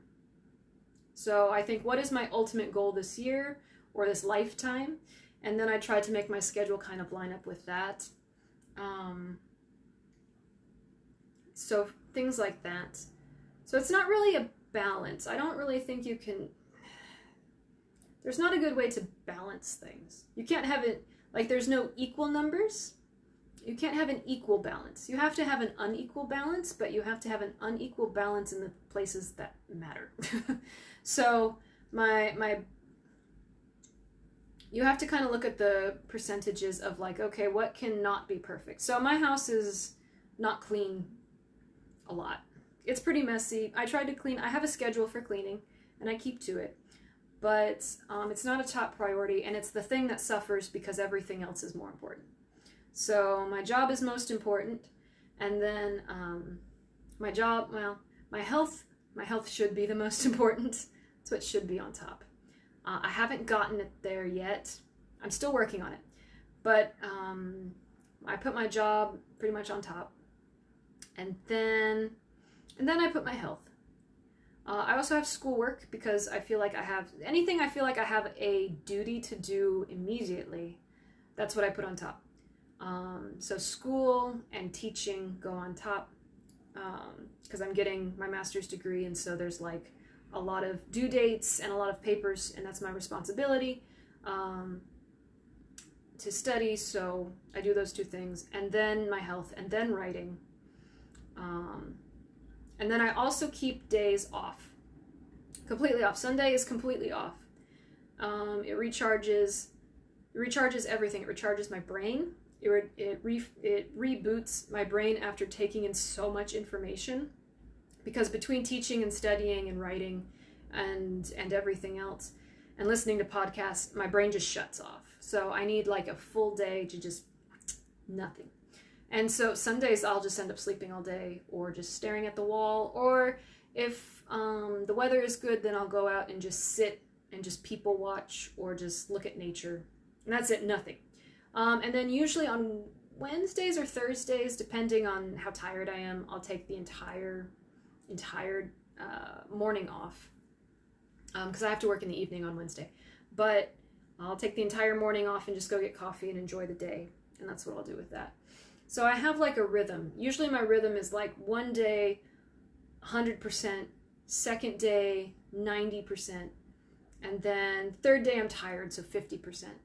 So I think, what is my ultimate goal this year or this lifetime? And then I try to make my schedule kind of line up with that. So things like that. So it's not really a balance. I don't really think you can, there's not a good way to balance things. You can't have it, like there's no equal numbers. You can't have an equal balance. You have to have an unequal balance, but you have to have an unequal balance in the places that matter. So my you have to kind of look at the percentages of like, okay, what cannot be perfect? So my house is not clean a lot. It's pretty messy. I tried to clean. I have a schedule for cleaning, and I keep to it. But it's not a top priority, and it's the thing that suffers because everything else is more important. So my job is most important, and then my health should be the most important. That's what should be on top. I haven't gotten it there yet. I'm still working on it. But I put my job pretty much on top. And then I put my health. I also have schoolwork because I feel like I have a duty to do immediately. That's what I put on top. So school and teaching go on top because I'm getting my master's degree, and so there's like a lot of due dates and a lot of papers, and that's my responsibility to study. So I do those two things, and then my health, and then writing. And then I also keep days off, completely off. Sunday is completely off. It recharges everything. It recharges my brain. It reboots my brain after taking in so much information, because between teaching and studying and writing and everything else and listening to podcasts, my brain just shuts off. So I need like a full day to just nothing. And so Sundays I'll just end up sleeping all day or just staring at the wall, or if the weather is good, then I'll go out and just sit and just people watch or just look at nature. And that's it, nothing. And then usually on Wednesdays or Thursdays, depending on how tired I am, I'll take the entire morning off because I have to work in the evening on Wednesday. But I'll take the entire morning off and just go get coffee and enjoy the day. And that's what I'll do with that. So I have like a rhythm. Usually my rhythm is like one day 100%, second day 90%, and then third day I'm tired, so 50%.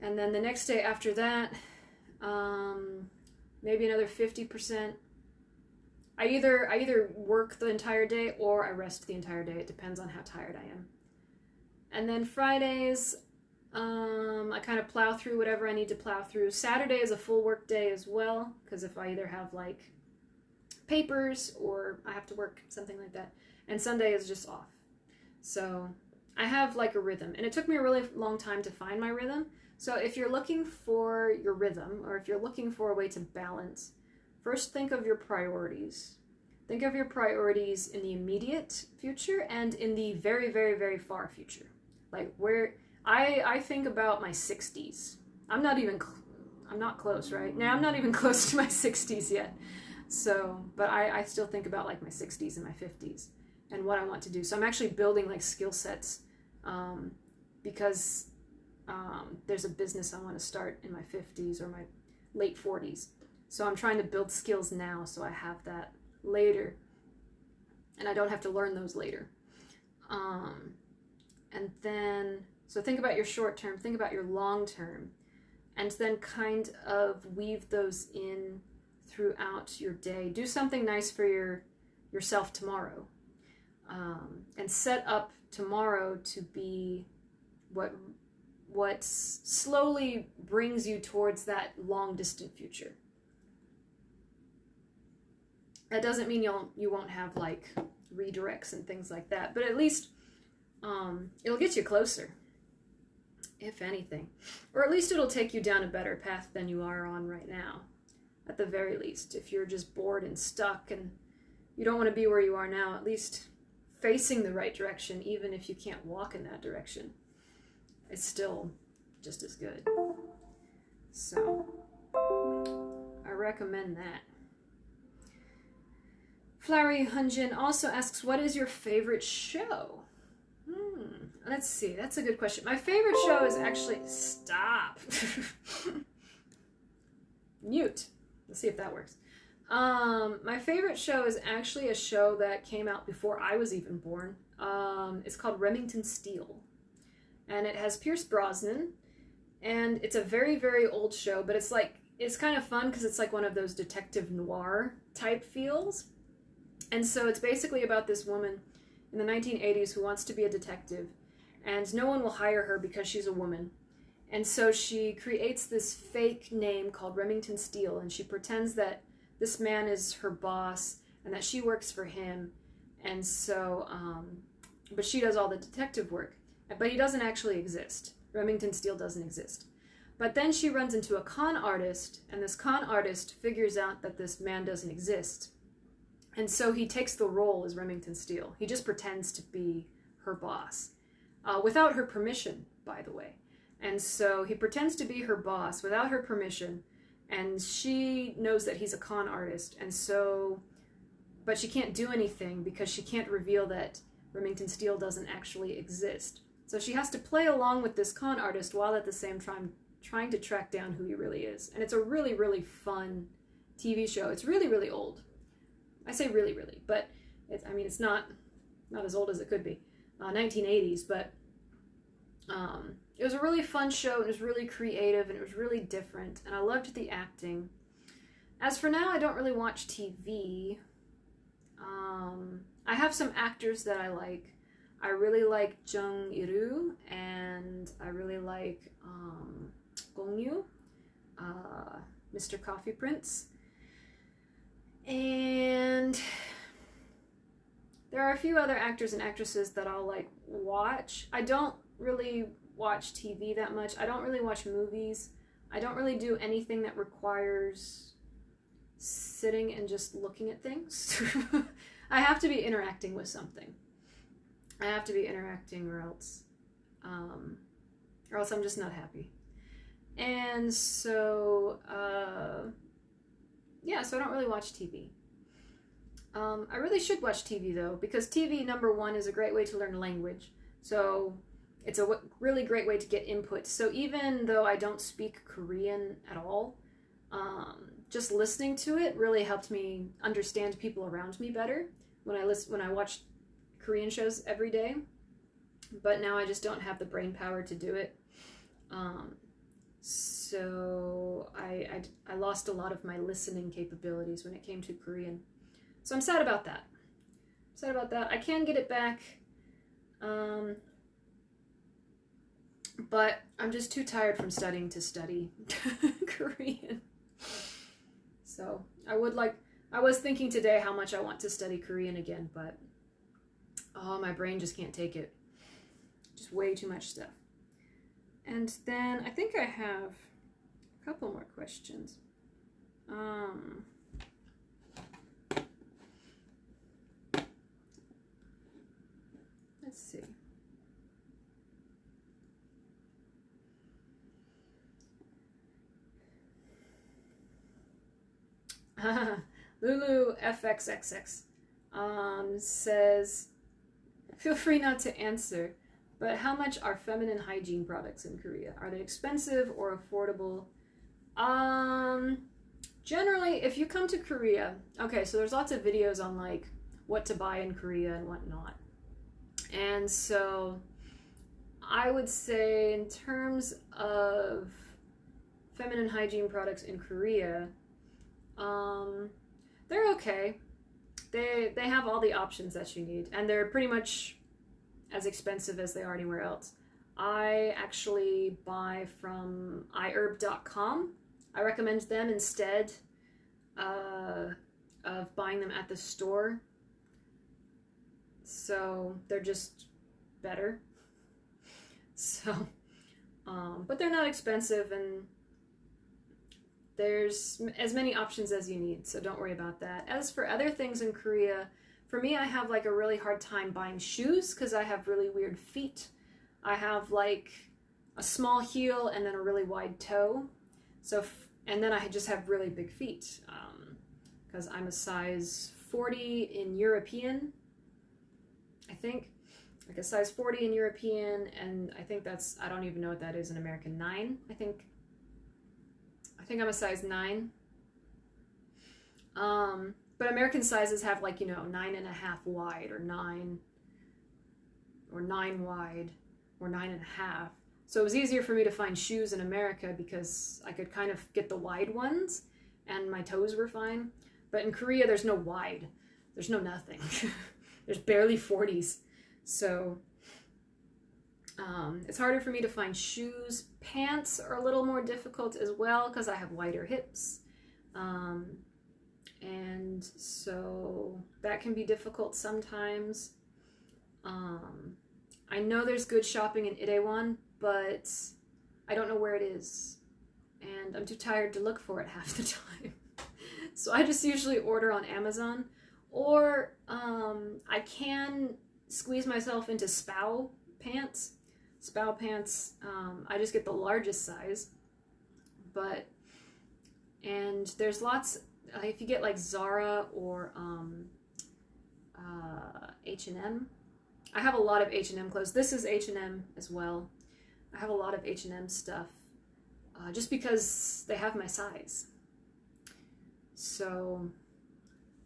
And then the next day after that, maybe another 50%. I either work the entire day or I rest the entire day. It depends on how tired I am. And then Fridays, I kind of plow through whatever I need to plow through. Saturday is a full work day as well, because if I either have like papers or I have to work, something like that. And Sunday is just off. So I have like a rhythm, and it took me a really long time to find my rhythm. So if you're looking for your rhythm, or if you're looking for a way to balance, first think of your priorities. Think of your priorities in the immediate future and in the very, very, very far future. Like where I think about my 60s. I'm not close, right? Now I'm not even close to my 60s yet. So, but I still think about like my 60s and my 50s and what I want to do. So I'm actually building like skill sets because there's a business I want to start in my 50s or my late 40s. So I'm trying to build skills now so I have that later and I don't have to learn those later. And then, so think about your short term, think about your long term, and then kind of weave those in throughout your day. Do something nice for yourself tomorrow, and set up tomorrow to be what slowly brings you towards that long distant future. That doesn't mean you won't have like redirects and things like that, but at least it'll get you closer, if anything, or at least it'll take you down a better path than you are on right now. At the very least, if you're just bored and stuck and you don't want to be where you are now, at least facing the right direction, even if you can't walk in that direction, it's still just as good. So I recommend that. Flowery Hunjin also asks, what is your favorite show? Let's see, that's a good question. My favorite show is actually, stop. Mute. Let's see if that works. My favorite show is actually a show that came out before I was even born. It's called Remington Steele. And it has Pierce Brosnan. And it's a very, very old show, but it's kind of fun because it's like one of those detective noir type feels. And so it's basically about this woman in the 1980s who wants to be a detective. and no one will hire her because she's a woman. And so she creates this fake name called Remington Steele, and she pretends that this man is her boss and that she works for him. And so, but she does all the detective work. But he doesn't actually exist. Remington Steele doesn't exist. But then she runs into a con artist, and this con artist figures out that this man doesn't exist. And so he takes the role as Remington Steele. He just pretends to be her boss, without her permission, by the way. And so he pretends to be her boss without her permission, and she knows that he's a con artist, and so, but she can't do anything because she can't reveal that Remington Steele doesn't actually exist. So she has to play along with this con artist while at the same time trying to track down who he really is. And it's a really, really fun TV show. It's really, really old. I say really, really, but it's not as old as it could be. 1980s, but it was a really fun show, and it was really creative, and it was really different, and I loved the acting. As for now, I don't really watch TV. I have some actors that I like. I really like Jung Il-woo, and I really like Gong Yoo, Mr. Coffee Prince. And there are a few other actors and actresses that I'll like watch. I don't really watch TV that much. I don't really watch movies. I don't really do anything that requires sitting and just looking at things. I have to be interacting with something. I have to be interacting, or else I'm just not happy. And so, yeah, so I don't really watch TV. I really should watch TV though, because TV, number one, is a great way to learn language. So it's a really great way to get input. So even though I don't speak Korean at all, just listening to it really helped me understand people around me better when I watched Korean shows every day. But now I just don't have the brain power to do it. So I lost a lot of my listening capabilities when it came to Korean. So I'm sad about that. I can get it back. But I'm just too tired from studying to study Korean. So I was thinking today how much I want to study Korean again, but my brain just can't take it. Just way too much stuff. And then I think I have a couple more questions. Let's see. Lulu FXXX says, feel free not to answer, but how much are feminine hygiene products in Korea? Are they expensive or affordable? Generally, if you come to Korea, okay, so there's lots of videos on like what to buy in Korea and whatnot. And so I would say in terms of feminine hygiene products in Korea, they're okay. They have all the options that you need, and they're pretty much as expensive as they are anywhere else. I actually buy from iherb.com. I recommend them instead of buying them at the store. So they're just better. So, but they're not expensive, and there's as many options as you need, so don't worry about that. As for other things in Korea, for me, I have like a really hard time buying shoes because I have really weird feet. I have like a small heel and then a really wide toe. So, and then I just have really big feet because I'm a size 40 in European, I think. Like a size 40 in European, and I think that's, I don't even know what that is in American, 9, I think I'm a size 9. But American sizes have like, 9.5 wide, or 9 wide, or 9.5. So it was easier for me to find shoes in America because I could kind of get the wide ones and my toes were fine. But in Korea, there's no wide. There's no nothing. There's barely 40s. So It's harder for me to find shoes. Pants are a little more difficult as well because I have wider hips. And so that can be difficult sometimes. I know there's good shopping in Itaewon, but I don't know where it is. And I'm too tired to look for it half the time. So I just usually order on Amazon. Or I can squeeze myself into SPOW pants. SPOW pants, I just get the largest size. And there's lots, if you get like Zara or H&M. I have a lot of H&M clothes. This is H&M as well. I have a lot of H&M stuff just because they have my size. So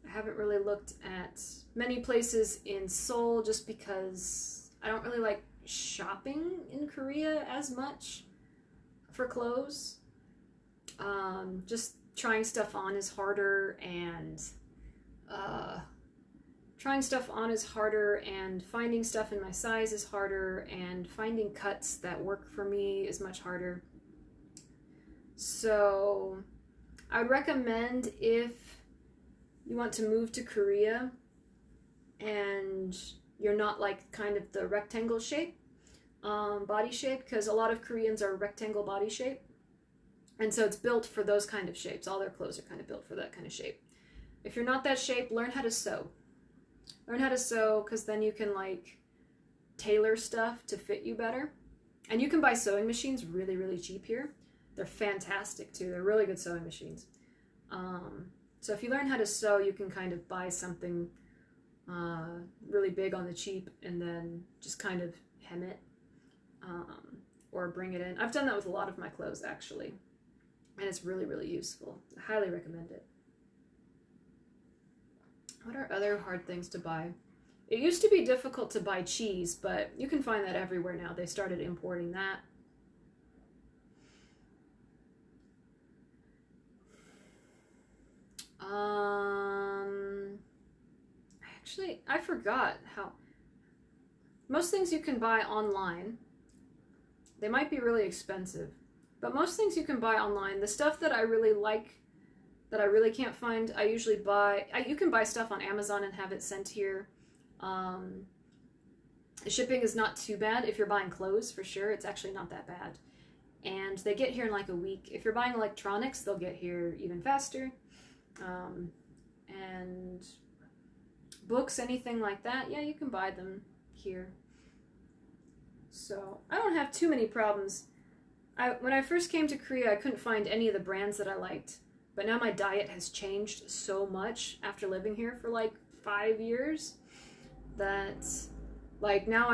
I haven't really looked at many places in Seoul just because I don't really like shopping in Korea as much for clothes. Just trying stuff on is harder, and finding stuff in my size is harder, and finding cuts that work for me is much harder. So I would recommend, if you want to move to Korea and you're not like kind of the rectangle shape, body shape, because a lot of Koreans are rectangle body shape. And so it's built for those kind of shapes. All their clothes are kind of built for that kind of shape. If you're not that shape, learn how to sew. Learn how to sew, because then you can like tailor stuff to fit you better. And you can buy sewing machines really, really cheap here. They're fantastic too. They're really good sewing machines. So if you learn how to sew, you can kind of buy something really big on the cheap and then just kind of hem it or bring it in. I've done that with a lot of my clothes actually. And it's really, really useful. I highly recommend it. What are other hard things to buy? It used to be difficult to buy cheese, but you can find that everywhere now. They started importing that. Actually, I forgot how. Most things you can buy online. They might be really expensive. But most things you can buy online. The stuff that I really like, that I really can't find, I usually buy. You can buy stuff on Amazon and have it sent here. Shipping is not too bad if you're buying clothes, for sure. It's actually not that bad. And they get here in like a week. If you're buying electronics, they'll get here even faster. And books, anything like that, yeah, you can buy them here. So I don't have too many problems. When I first came to Korea, I couldn't find any of the brands that I liked. But now my diet has changed so much after living here for like 5 years that like now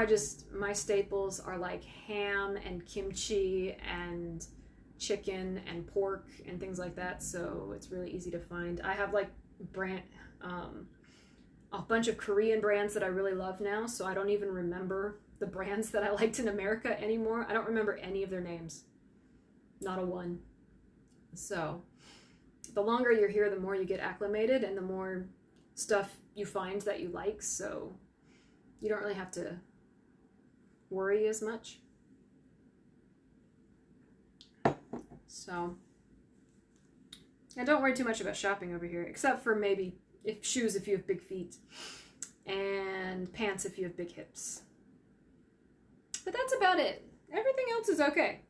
my staples are like ham and kimchi and chicken and pork and things like that. So it's really easy to find. I have like a bunch of Korean brands that I really love now. So I don't even remember the brands that I liked in America anymore. I don't remember any of their names. Not a one. So the longer you're here, the more you get acclimated and the more stuff you find that you like. So you don't really have to worry as much. So, and don't worry too much about shopping over here, except for maybe shoes if you have big feet, and pants if you have big hips. But that's about it. Everything else is okay.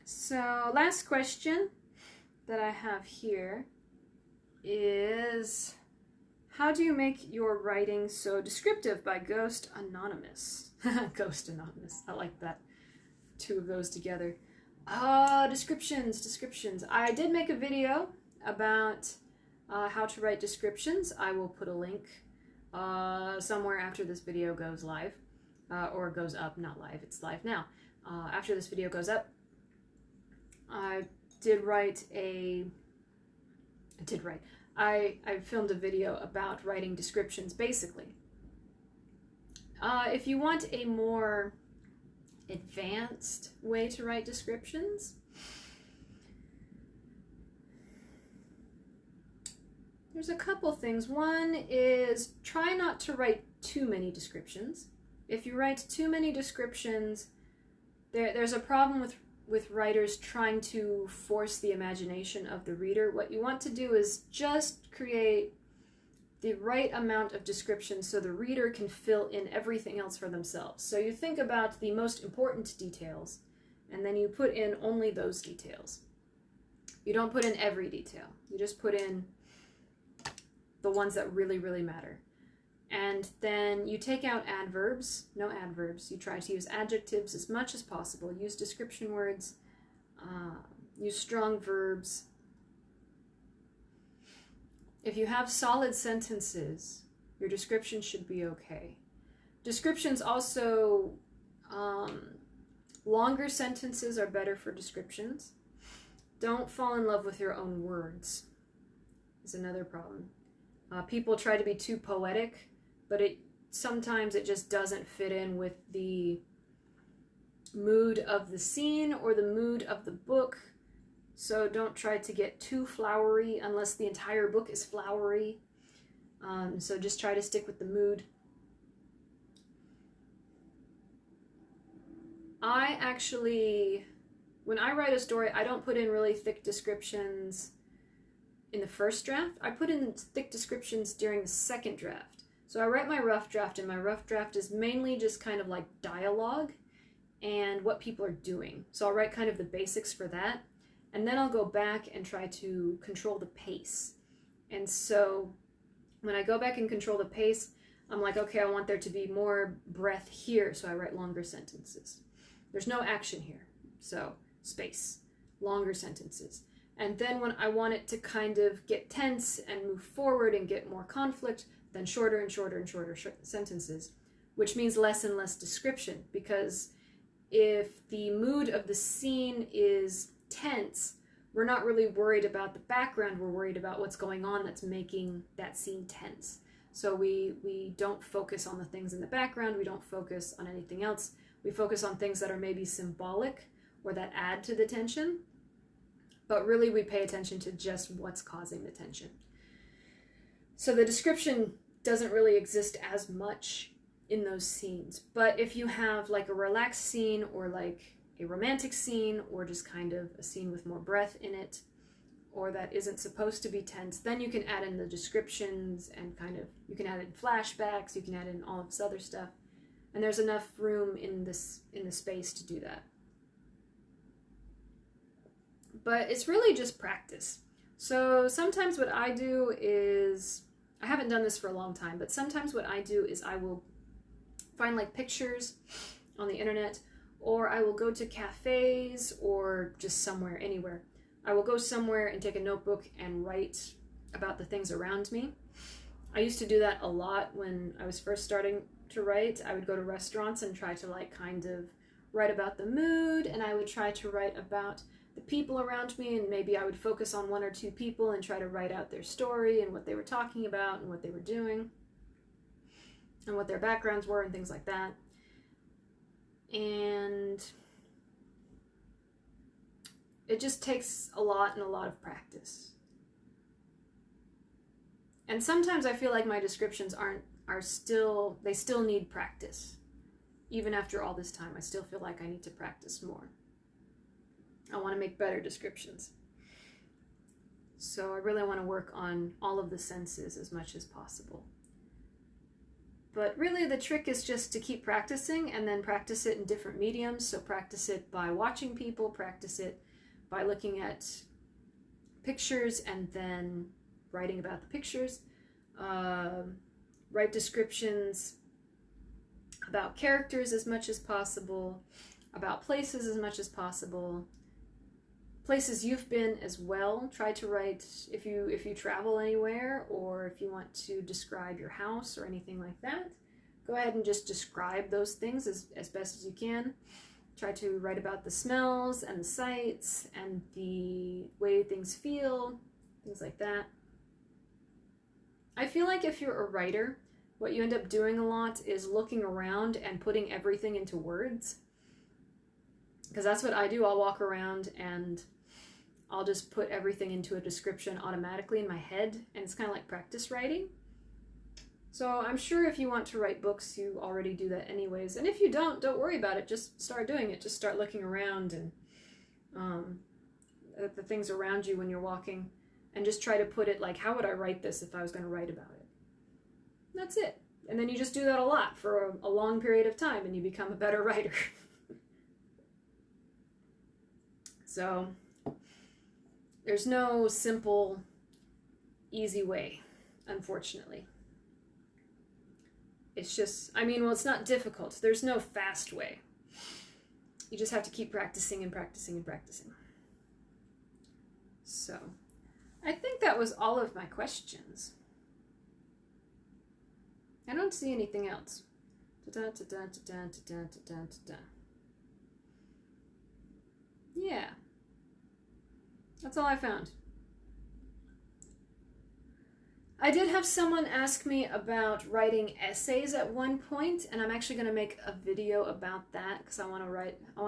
So, last question that I have here is, how do you make your writing so descriptive? By Ghost Anonymous. Ghost Anonymous. I like that. Two of those together. Descriptions. I did make a video about how to write descriptions. I will put a link somewhere after this video goes live. Or goes up, not live, it's live now. After this video goes up, I filmed a video about writing descriptions, basically. If you want a more advanced way to write descriptions, there's a couple things. One is try not to write too many descriptions. If you write too many descriptions, there's a problem with writers trying to force the imagination of the reader. What you want to do is just create the right amount of description so the reader can fill in everything else for themselves. So you think about the most important details, and then you put in only those details. You don't put in every detail. You just put in the ones that really, really matter. And then you take out adverbs, no adverbs. You try to use adjectives as much as possible. Use description words, use strong verbs. If you have solid sentences, your description should be okay. Descriptions also, longer sentences are better for descriptions. Don't fall in love with your own words is another problem. People try to be too poetic, but sometimes it just doesn't fit in with the mood of the scene or the mood of the book. So don't try to get too flowery unless the entire book is flowery. So just try to stick with the mood. I actually, when I write a story, I don't put in really thick descriptions in the first draft. I put in thick descriptions during the second draft. So I write my rough draft, and my rough draft is mainly just kind of like dialogue and what people are doing. So I'll write kind of the basics for that. And then I'll go back and try to control the pace. And so when I go back and control the pace, I'm like, okay, I want there to be more breath here, so I write longer sentences. There's no action here, so space, longer sentences. And then when I want it to kind of get tense and move forward and get more conflict, then shorter and shorter and shorter sentences, which means less and less description, because if the mood of the scene is tense, we're not really worried about the background, we're worried about what's going on that's making that scene tense. So we don't focus on the things in the background, we don't focus on anything else, we focus on things that are maybe symbolic or that add to the tension, but really we pay attention to just what's causing the tension. So the description doesn't really exist as much in those scenes, but if you have like a relaxed scene or like a romantic scene or just kind of a scene with more breath in it or that isn't supposed to be tense, then you can add in the descriptions and kind of, you can add in flashbacks, you can add in all of this other stuff, and there's enough room in the space to do that. But it's really just practice. So sometimes what I do is, I haven't done this for a long time, but sometimes what I do is I will find like pictures on the internet, or I will go to cafes or just somewhere, anywhere. I will go somewhere and take a notebook and write about the things around me. I used to do that a lot when I was first starting to write. I would go to restaurants and try to like kind of write about the mood, and I would try to write about the people around me, and maybe I would focus on one or two people and try to write out their story and what they were talking about and what they were doing and what their backgrounds were and things like that. And it just takes a lot and a lot of practice. And sometimes I feel like my descriptions they still need practice. Even after all this time, I still feel like I need to practice more. I want to make better descriptions. So I really want to work on all of the senses as much as possible. But really the trick is just to keep practicing and then practice it in different mediums. So practice it by watching people, practice it by looking at pictures and then writing about the pictures. Write descriptions about characters as much as possible, about places as much as possible, places you've been as well. Try to write if you travel anywhere, or if you want to describe your house or anything like that. Go ahead and just describe those things as best as you can. Try to write about the smells and the sights and the way things feel, things like that. I feel like if you're a writer, what you end up doing a lot is looking around and putting everything into words. Because that's what I do. I'll walk around and I'll just put everything into a description automatically in my head, and it's kind of like practice writing. So I'm sure if you want to write books, you already do that anyways. And if you don't worry about it. Just start doing it. Just start looking around and at the things around you when you're walking. And just try to put it like, how would I write this if I was going to write about it? That's it. And then you just do that a lot for a long period of time and you become a better writer. So there's no simple, easy way, unfortunately. It's just, I mean, well, it's not difficult. There's no fast way. You just have to keep practicing and practicing and practicing. So, I think that was all of my questions. I don't see anything else. Yeah. That's all I found. I did have someone ask me about writing essays at one point, and I'm actually going to make a video about that because I want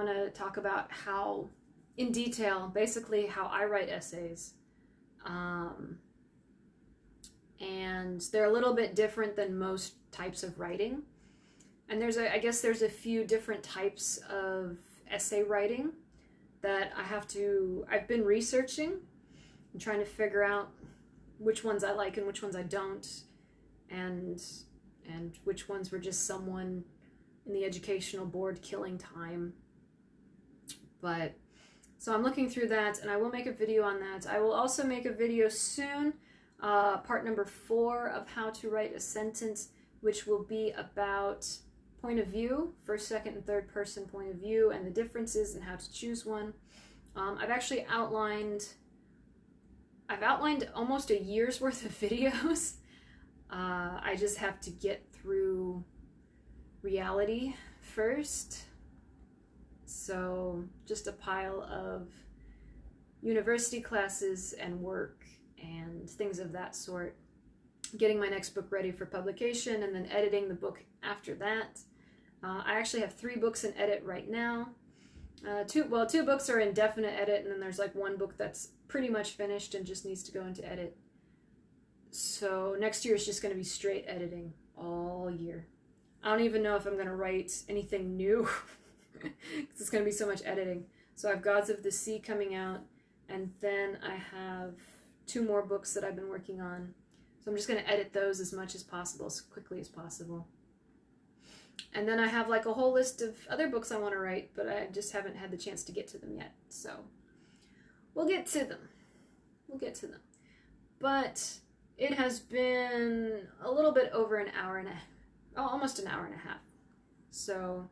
to talk about how, in detail, basically how I write essays. And they're a little bit different than most types of writing. And I guess there's a few different types of essay writing that I've been researching and trying to figure out which ones I like and which ones I don't, and which ones were just someone in the educational board killing time. But so I'm looking through that, and I will make a video on that. I will also make a video soon, part number 4 of how to write a sentence, which will be about point of view, first, second, and third person point of view, and the differences and how to choose one. I've actually outlined almost a year's worth of videos. I just have to get through reality first. So just a pile of university classes and work and things of that sort. Getting my next book ready for publication and then editing the book after that. I actually have 3 books in edit right now. 2 books are in definite edit, and then there's like 1 book that's pretty much finished and just needs to go into edit. So next year is just going to be straight editing all year. I don't even know if I'm going to write anything new because it's going to be so much editing. So I have Gods of the Sea coming out, and then I have 2 more books that I've been working on. So I'm just going to edit those as much as possible, as quickly as possible. And then I have like a whole list of other books I want to write, but I just haven't had the chance to get to them yet. So we'll get to them. We'll get to them. But it has been a little bit over an hour and almost an hour and a half. So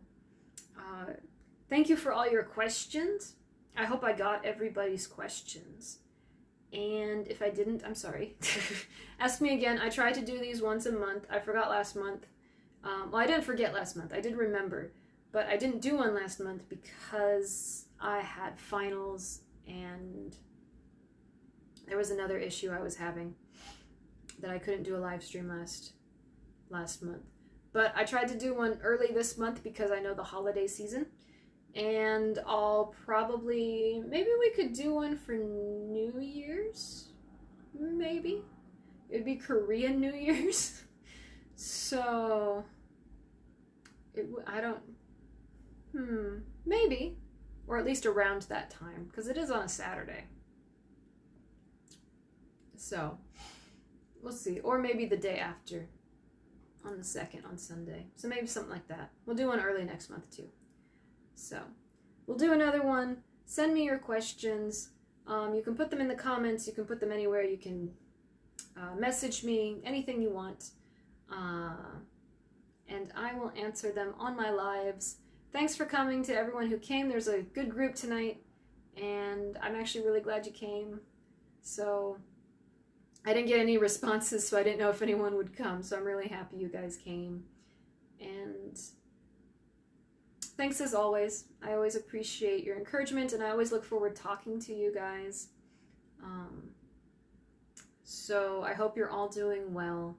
thank you for all your questions. I hope I got everybody's questions. And if I didn't, I'm sorry. Ask me again. I try to do these once a month. I forgot last month. Well, I didn't forget last month. I did remember. But I didn't do one last month because I had finals and there was another issue I was having that I couldn't do a live stream last month. But I tried to do one early this month because I know the holiday season. And I'll probably, maybe we could do one for New Year's, maybe. It'd be Korean New Year's. So, maybe. Or at least around that time, because it is on a Saturday. So, we'll see. Or maybe the day after, on the 2nd, on Sunday. So maybe something like that. We'll do one early next month too. So, we'll do another one. Send me your questions. You can put them in the comments. You can put them anywhere. You can message me, anything you want. And I will answer them on my lives. Thanks for coming to everyone who came. There's a good group tonight, and I'm actually really glad you came. So, I didn't get any responses, so I didn't know if anyone would come. So I'm really happy you guys came. And thanks as always. I always appreciate your encouragement, and I always look forward to talking to you guys. So I hope you're all doing well.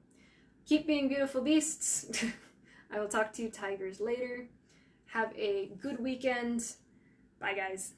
Keep being beautiful beasts. I will talk to you tigers later. Have a good weekend. Bye, guys.